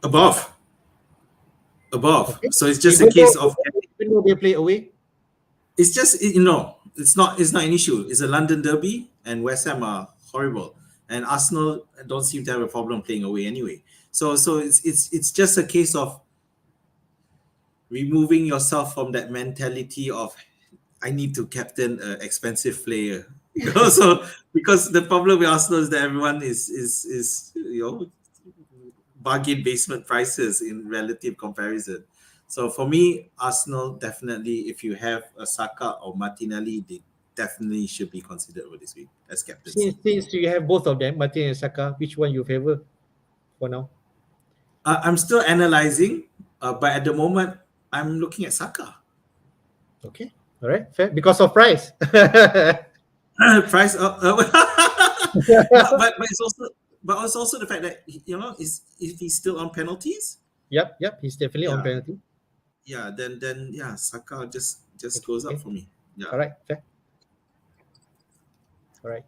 above, above. Okay. So it's just a Even case though of even though they play away. It's just it's not an issue. It's a London derby, and West Ham are horrible, and Arsenal don't seem to have a problem playing away anyway. So it's just a case of removing yourself from that mentality of I need to captain an expensive player. So because the problem with Arsenal is that everyone is bargain basement prices in relative comparison. So for me, Arsenal definitely, if you have a Saka or Martinelli, they definitely should be considered for this week as captaincy. Since you have both of them, Martin and Saka, which one you favor for now? I'm still analyzing, but at the moment, I'm looking at Saka. Okay, all right, fair. Because of price. Price up, but it's also the fact that is if he's still on penalties, Yep, he's definitely on yeah, penalty. then yeah, Saka just Okay, goes up okay. for me. Yeah, All right, fair. All right.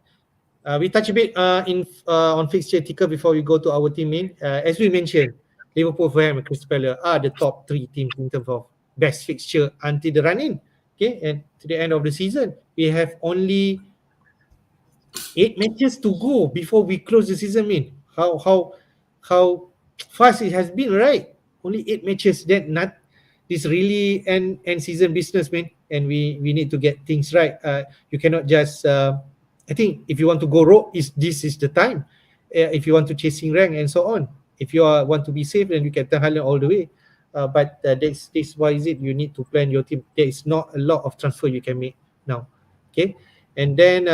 We touch a bit on fixture ticker before we go to our team main. As we mentioned, Liverpool, Fulham, and Crystal Palace are the top three teams in terms of best fixture until the run-in. Okay, and to the end of the season, we have only 8 matches to go before we close the season. Mean how fast it has been, right? Only 8 matches. That not this really end season business, man. And we need to get things right. You cannot just. I think if you want to go rogue, this is the time. If you want to chasing rank and so on. If you want to be safe, then you can turn Haaland all the way. But this why is it you need to plan your team. There is not a lot of transfer you can make now. Okay. And then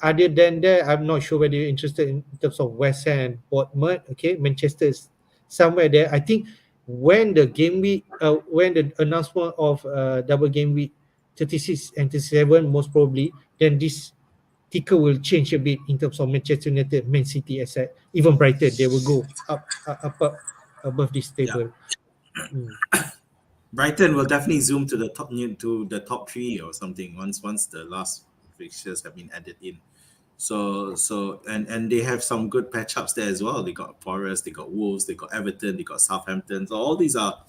other than that, I'm not sure whether you're interested in terms of West Ham, Bournemouth. Okay, Manchester is somewhere there. I think when the game week, when the announcement of double game week 36 and 37, most probably, then this ticker will change a bit in terms of Manchester United, Man City, aside even Brighton. They will go up above this yeah. table. Mm. Brighton will definitely zoom to the top three or something once the last fixtures have been added in. So and they have some good patch ups there as well. They got Forest, they got Wolves, they got Everton, they got Southampton. So all these are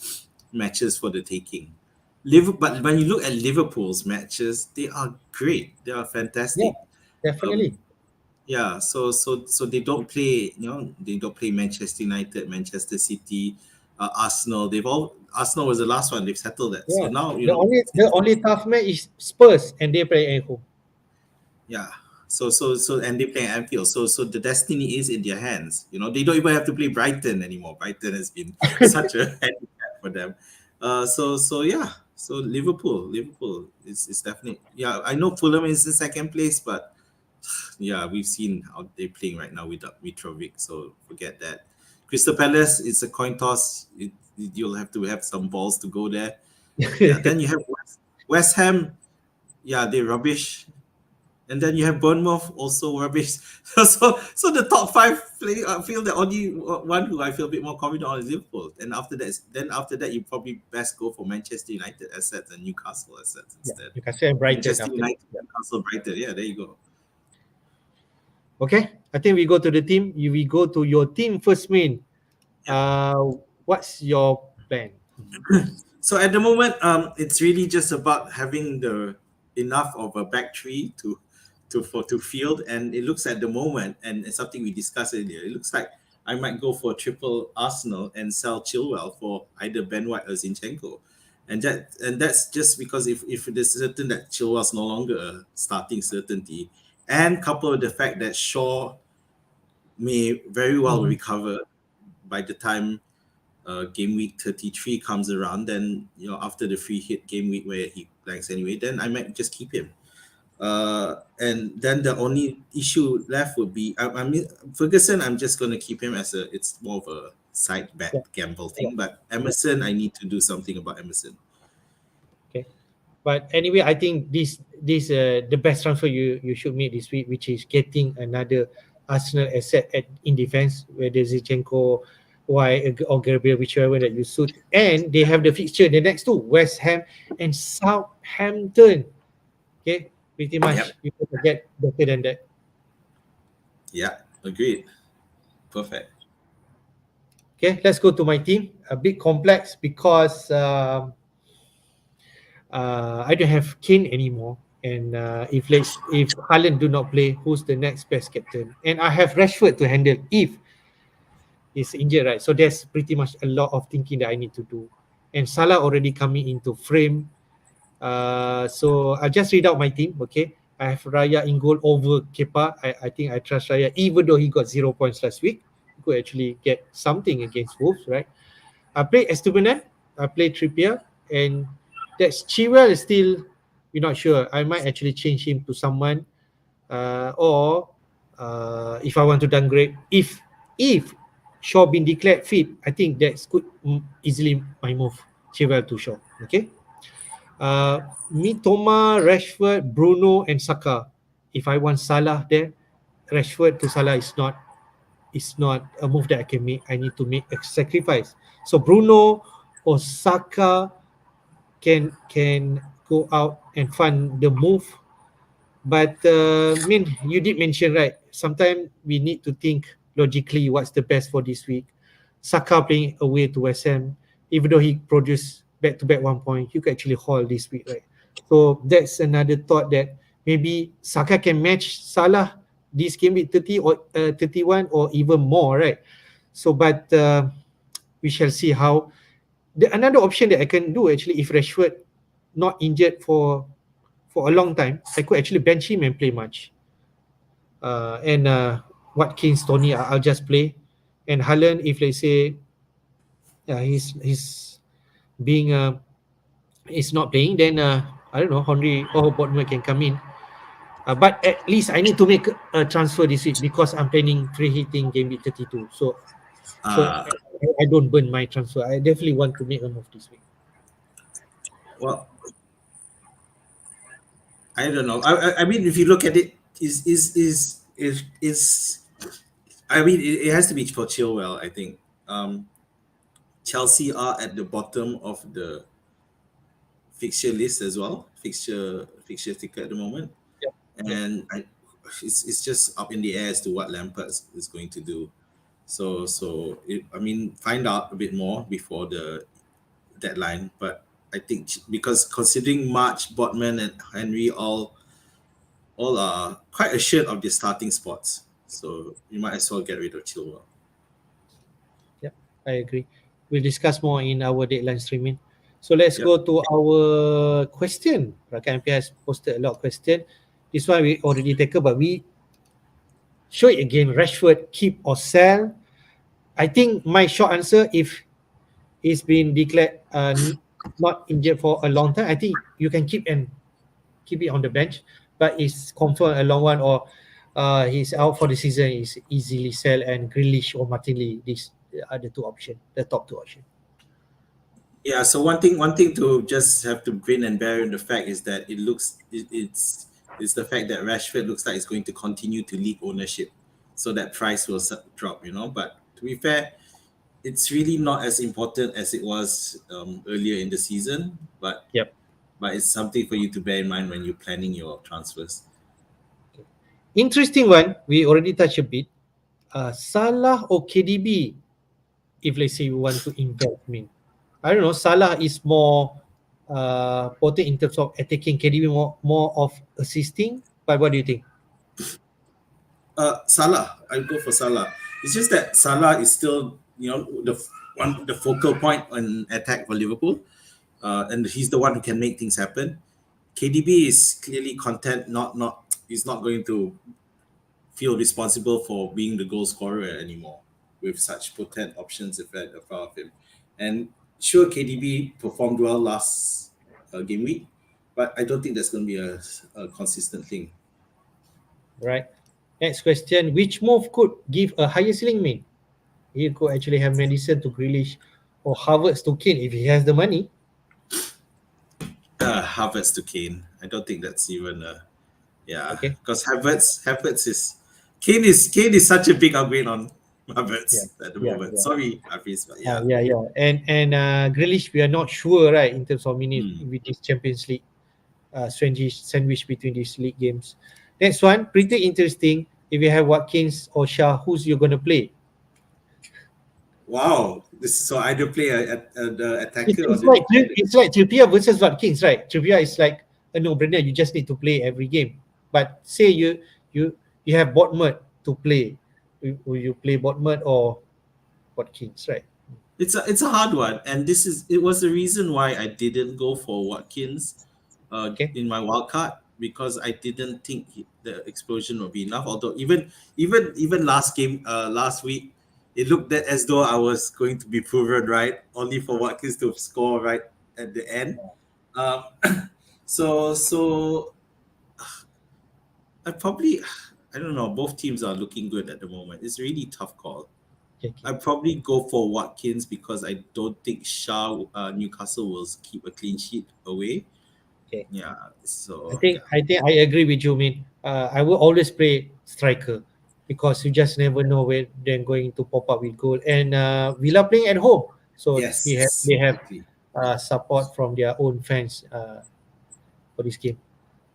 matches for the taking. But when you look at Liverpool's matches, they are great. They are Yeah, fantastic. definitely. Um, yeah, so they don't play. They don't play Manchester United, Manchester City, Arsenal. Arsenal was the last one. They've settled that. So Yeah. now The only tough match is Spurs, and they play at home. yeah. So and they play at Anfield. So the destiny is in their hands. They don't even have to play Brighton anymore. Brighton has been such a handicap for them. So yeah. So Liverpool is definitely, yeah. I know Fulham is in second place, but yeah, we've seen how they're playing right now without Mitrovic. So forget that. Crystal Palace, it's a coin toss. You'll have to have some balls to go there. Yeah. Then you have West Ham. Yeah, they're rubbish. And then you have Bournemouth, also rubbish. So the top five play. I feel the only one who I feel a bit more confident on is Liverpool. And after that, you probably best go for Manchester United assets and Newcastle assets Yeah, instead. Newcastle and Brighton Manchester after that. United, Newcastle, Brighton. Yeah, there you go. Okay, I think we go to the team. We go to your team first, main. Yeah. What's your plan? So at the moment, it's really just about having the enough of a back three to field, and it looks at the moment, and it's something we discussed earlier. It looks like I might go for triple Arsenal and sell Chilwell for either Ben White or Zinchenko, and that's just because if it is certain that Chilwell's no longer a starting certainty, and coupled with the fact that Shaw may very well Mhm. recover by the time game week 33 comes around, then after the free hit game week where he blanks anyway, then I might just keep him. And then the only issue left would be I mean Ferguson. I'm just going to keep him as it's more of a side Yeah, bet gamble yeah, thing. But yeah. Emerson, I need to do something about Emerson. Okay. But anyway, I think this the best transfer you should make this week, which is getting another Arsenal asset in defense, whether Zinchenko, White or Gabriel, whichever that you suit. And they have the fixture the next two, West Ham and Southampton. Okay, pretty Yep. much you can get better than that. Yeah. Agreed. Perfect. Okay, let's go to my team. A bit complex because I don't have Kane anymore. And if Haaland do not play, who's the next best captain? And I have Rashford to handle if he's injured, right? So there's pretty much a lot of thinking that I need to do. And Salah already coming into frame. So I just read out my team. Okay, I have Raya in goal over Kepa. I think I trust Raya, even though he got 0 points last week. He could actually get something against Wolves, right? I play Estupinan, I play Trippier, and that's Chilwell is still, we're not sure. I might actually change him to someone, or if I want to downgrade, if Shaw been declared fit, I think that's could easily my move Chilwell to Shaw. Okay, Mitoma, Rashford, Bruno, and Saka. If I want Salah there, Rashford to Salah is not a move that I can make. I need to make a sacrifice. So Bruno or Saka can go out and fund the move. But you did mention, right? Sometimes we need to think logically what's the best for this week. Saka playing away to West Ham, even though he produced back-to-back 1 point, you can actually hold this week, right? So that's another thought that maybe Saka can match Salah this game week 30 or 31 or even more, right? So, but we shall see how. Another option that I can do actually, if Rashford not injured for a long time, I could actually bench him and play much. And Watkins, Tony, I'll just play. And Haaland, if let's say he's being is not playing, then I don't know, Henry or Bournemouth can come in. But at least I need to make a transfer this week because I'm planning free hitting game week 32. So Uh, I don't burn my transfer. I definitely want to make a move this week. well, I don't know. I mean, if you look at it, is I mean, it has to be for Chilwell. I think Chelsea are at the bottom of the fixture list as well, fixture ticket at the moment, Yep. Yep. and it's just up in the air as to what Lampard is going to do. I mean, find out a bit more before the deadline. But I think because considering March, Botman, and Henry all are quite assured of their starting spots, so you might as well get rid of Chilwell. Yep, I agree. We'll discuss more in our deadline streaming. So let's Yep. go to our question. Rakan MP has posted a lot of questions. This one we already taken, but we show it again. Rashford, keep or sell? I think my short answer, if he's been declared not injured for a long time, I think you can keep it on the bench. But it's confirmed a long one, or he's out for the season, is easily sell, and Grealish or Martinelli. These are the two options, the top two options. Yeah. So one thing to just have to grin and bear in the fact is that it's the fact that Rashford looks like it's going to continue to lead ownership, so that price will drop. But to be fair, it's really not as important as it was earlier in the season. Yep. But it's something for you to bear in mind when you're planning your transfers. Interesting one. We already touched a bit. Salah or KDB, if let's say you want to invest. I don't know. Salah is more potent in terms of attacking. KDB more of assisting. But what do you think? Salah. I go for Salah. It's just that Salah is still, the focal point on attack for Liverpool, and he's the one who can make things happen. KDB is clearly content. He's not going to feel responsible for being the goal scorer anymore with such potent options in front of him. And sure, KDB performed well last game week, but I don't think that's going to be a consistent thing. Right. Next question. Which move could give a higher ceiling, He could actually have Madison to Grealish or Havertz to Kane if he has the money. Havertz to Kane. I don't think that's even Okay. because Havertz is Kane is such a big upgrade on Yeah. Havertz at the Yeah. moment. Yeah. Sorry, Hafiz, but yeah. Yeah. And Grealish, we are not sure, right, in terms of minutes Hmm. with this Champions League sandwich between these league games. Next one, pretty interesting. If you have Watkins or Shah, who's you gonna play? Wow, This so either play the It's, attacker or it's the like defender. it's like Trippier versus Watkins, right? Trippier is like a no-brainer. You just need to play every game. But say you you have Bournemouth to play, will you play Bournemouth or Watkins, right? It's a hard one, and it was the reason why I didn't go for Watkins Okay, in my wild card, because I didn't think the explosion would be enough. Although even last game last week, it looked that as though I was going to be proven right, only for Watkins to score right at the end. Um, so I probably I don't know. Both teams are looking good at the moment. It's a really tough call. okay, okay. I probably go for Watkins because I don't think Newcastle will keep a clean sheet away. Okay. Yeah. I So think yeah. I think I agree with you, man. I will always play striker because you just never know where they're going to pop up with goal. And Villa playing at home, so Yes. they have Exactly. support from their own fans for this game.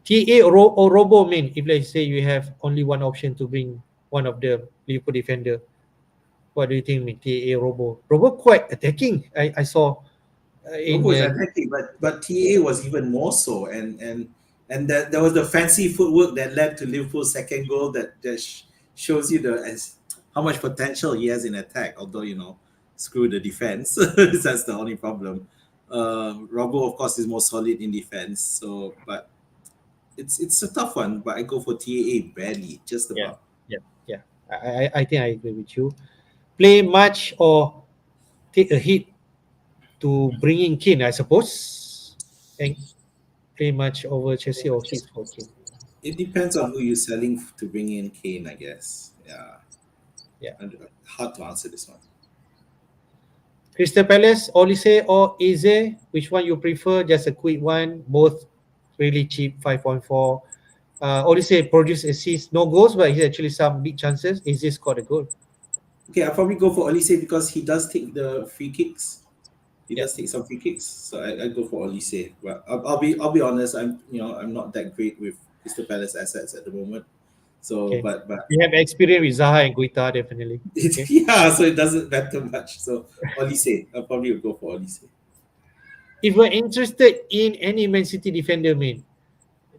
TA or Robo, man. If let's say you have only one option to bring one of the Liverpool defender, what do you think, man? TA Robo. Robo quite attacking. I saw in Robo is attacking, but TA was even more so, and that there was the fancy footwork that led to Liverpool's second goal that shows you the as how much potential he has in attack. Although screw the defense, that's the only problem. Robo, of course, is more solid in defense. So, but it's a tough one. But I go for TAA barely, just yeah, about. yeah, yeah. I think I agree with you. Play much or take a hit to bring in Kane, I suppose, and play much over Chelsea or hit for Kane. It depends on who you're selling to bring in Kane, I guess. Yeah, Yeah. hard to answer this one. Crystal Palace, Olise or Eze, which one you prefer? Just a quick one. Both really cheap, 5.4. Olise produced assists, no goals, but he actually some big chances. Eze scored a goal. Okay, I'll probably go for Olise because he does take the free kicks. He Yeah. does take some free kicks, so I go for Olise. But I'll be honest. I'm not that great with Crystal Palace assets at the moment. So, Okay. but We have experience with Zaha and Guita, definitely. Okay. yeah, so it doesn't matter much. So Olise, I'll probably go for Olise. If we're interested in any Man City defender, man,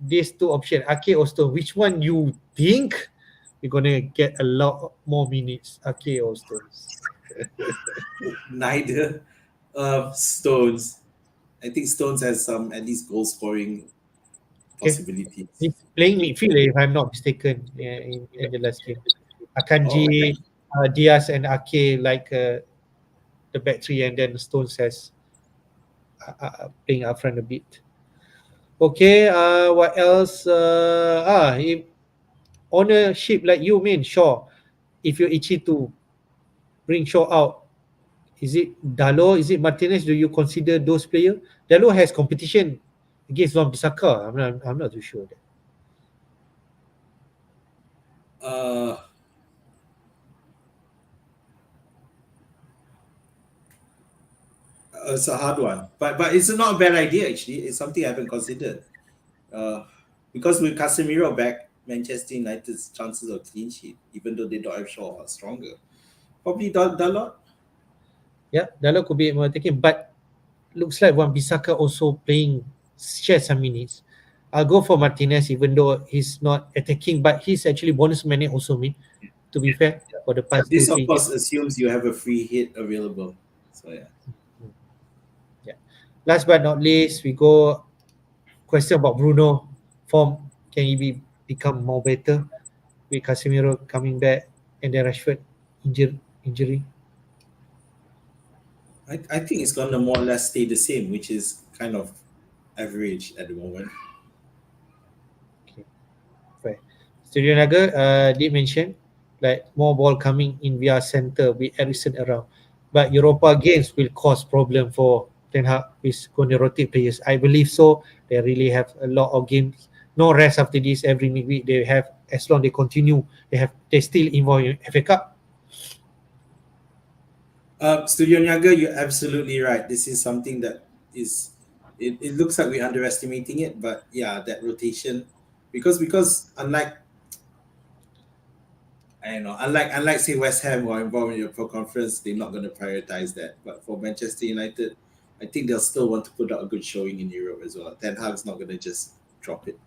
these two options, Ake or Stone, which one you think you're gonna get a lot more minutes, Ake or Stones? Neither. Stones. I think Stones has some at least goal scoring Okay, possibilities. he's playing midfield, if I'm not mistaken, in the last game. Oh, Akanji, Diaz, and Ake like the back three, and then Stones has playing up front a bit. Okay, what else? If ownership like you mean Shaw, if you're itchy to bring Shaw out, is it Dalo? Is it Martinez? Do you consider those players? Dalo has competition against Wan Bissaka. I'm not too sure. uh, it's a hard one, but it's not a bad idea actually. It's something I haven't considered. Uh, because with Casemiro back, Manchester United's chances of clean sheet, even though they don't have Shaw, are stronger. Probably Dalot. Yeah, Dalo could be more attacking, but looks like Wan Bissaka also playing share some minutes. I'll go for Martinez, even though he's not attacking, but he's actually bonus minute also. Me, to be fair, for the past two This of three course games. assumes you have a free hit available. So yeah. Yeah. Last but not least, we go question about Bruno form. Can he become more better with Casemiro coming back and then Rashford injury? I think it's gonna more or less stay the same, which is kind of average at the moment. Okay, fair. Studio Naga did mention like more ball coming in via center with Eriksen around, but Europa games will cause problem for Ten Hag is going to rotate players. I believe so. They really have a lot of games. No rest after this. Every midweek they have. As long they continue, they still involved in FA Cup. Studio Niaga, you're absolutely right. This is something that is it looks like we're underestimating it, but yeah, that rotation because unlike I know. Unlike say West Ham who are involved in the Pro Conference, they're not going to prioritize that. But for Manchester United, I think they'll still want to put out a good showing in Europe as well. Ten Hag's not going to just drop it.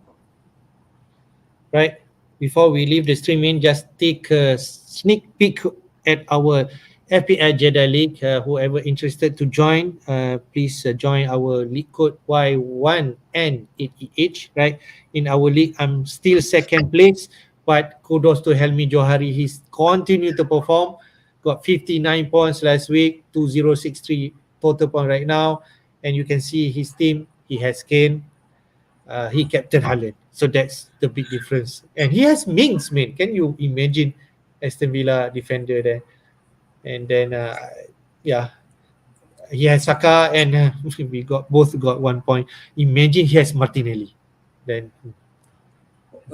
Right. Before we leave the stream in, just take a sneak peek at our FPL Jedi League. Whoever interested to join, please join our league code Y1N8EH. Right. In our league, I'm still second place, but kudos to Helmi Johari. He's continued to perform. Got 59 points last week, 2063 total point right now. And you can see his team, he has Kane, he captain Haaland. So that's the big difference. And he has Mings, man. Can you imagine Aston Villa defender there? And then, yeah, he has Saka, and we got both got 1 point. Imagine he has Martinelli. Then,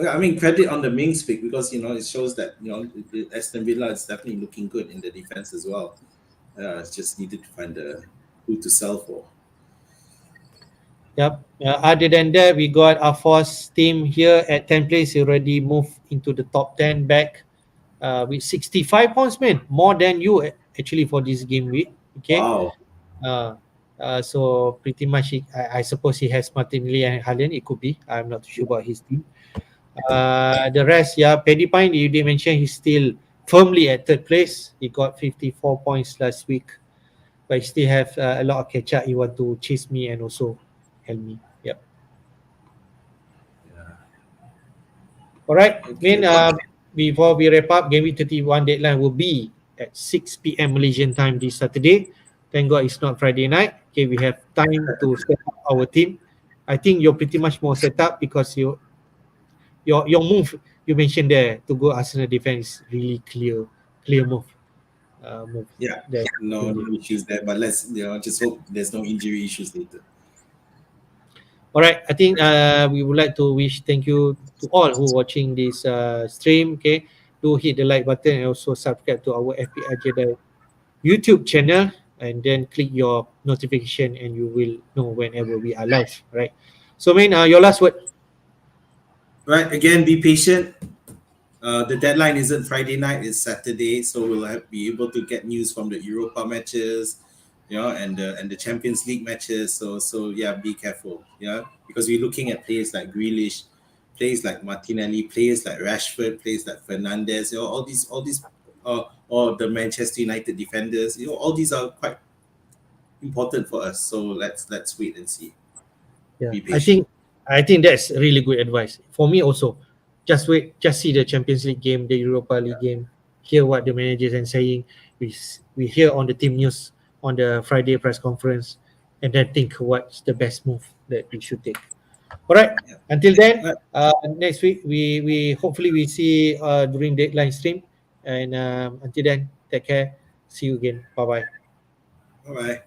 I mean, credit on the Mings pick because it shows that Aston Villa is definitely looking good in the defense as well. It's just needed to find who to sell for. yep. Other than that, we got our first team here at 10th place. He already moved into the top 10 back with 65 points, man. More than you actually for this game week. Okay. Wow. So pretty much, I suppose he has Martinelli and Haaland. It could be. I'm not too sure about his team. The rest, yeah, Paddy Pine, you did mention he's still firmly at third place. He got 54 points last week, but he still have a lot of catch up. He want to chase me and also help me. Yep. Yeah. All right. Okay. Before we wrap up, Game Week 31 deadline will be at 6 p.m. Malaysian time this Saturday. Thank God it's not Friday night. Okay, we have time to set up our team. I think you're pretty much more set up because your move you mentioned there to go Arsenal defense is really clear move. Move. Yeah. That No issues there, but let's just hope there's no injury issues later. All right, I think we would like to wish thank you to all who watching this stream. Okay, do hit the like button and also subscribe to our FPL Jedi YouTube channel, and then click your notification, and you will know whenever we are live. Right. So, man, your last word. Right. Again, be patient. The deadline isn't Friday night; it's Saturday, so we'll be able to get news from the Europa matches, and the Champions League matches. So yeah, be careful, because we're looking at players like Grealish, players like Martinelli, players like Rashford, players like Fernandes. All these, or the Manchester United defenders. All these are quite important for us. So let's wait and see. Yeah, Be I patient. think that's really good advice for me also. Just wait, just see the Champions League game, the Europa League game, hear what the managers are saying. We hear on the team news on the Friday press conference, and then think what's the best move that we should take. All right. Yeah. Until then, Right. next week we hopefully we see during deadline stream, and until then, take care. See you again. Bye bye. Bye bye.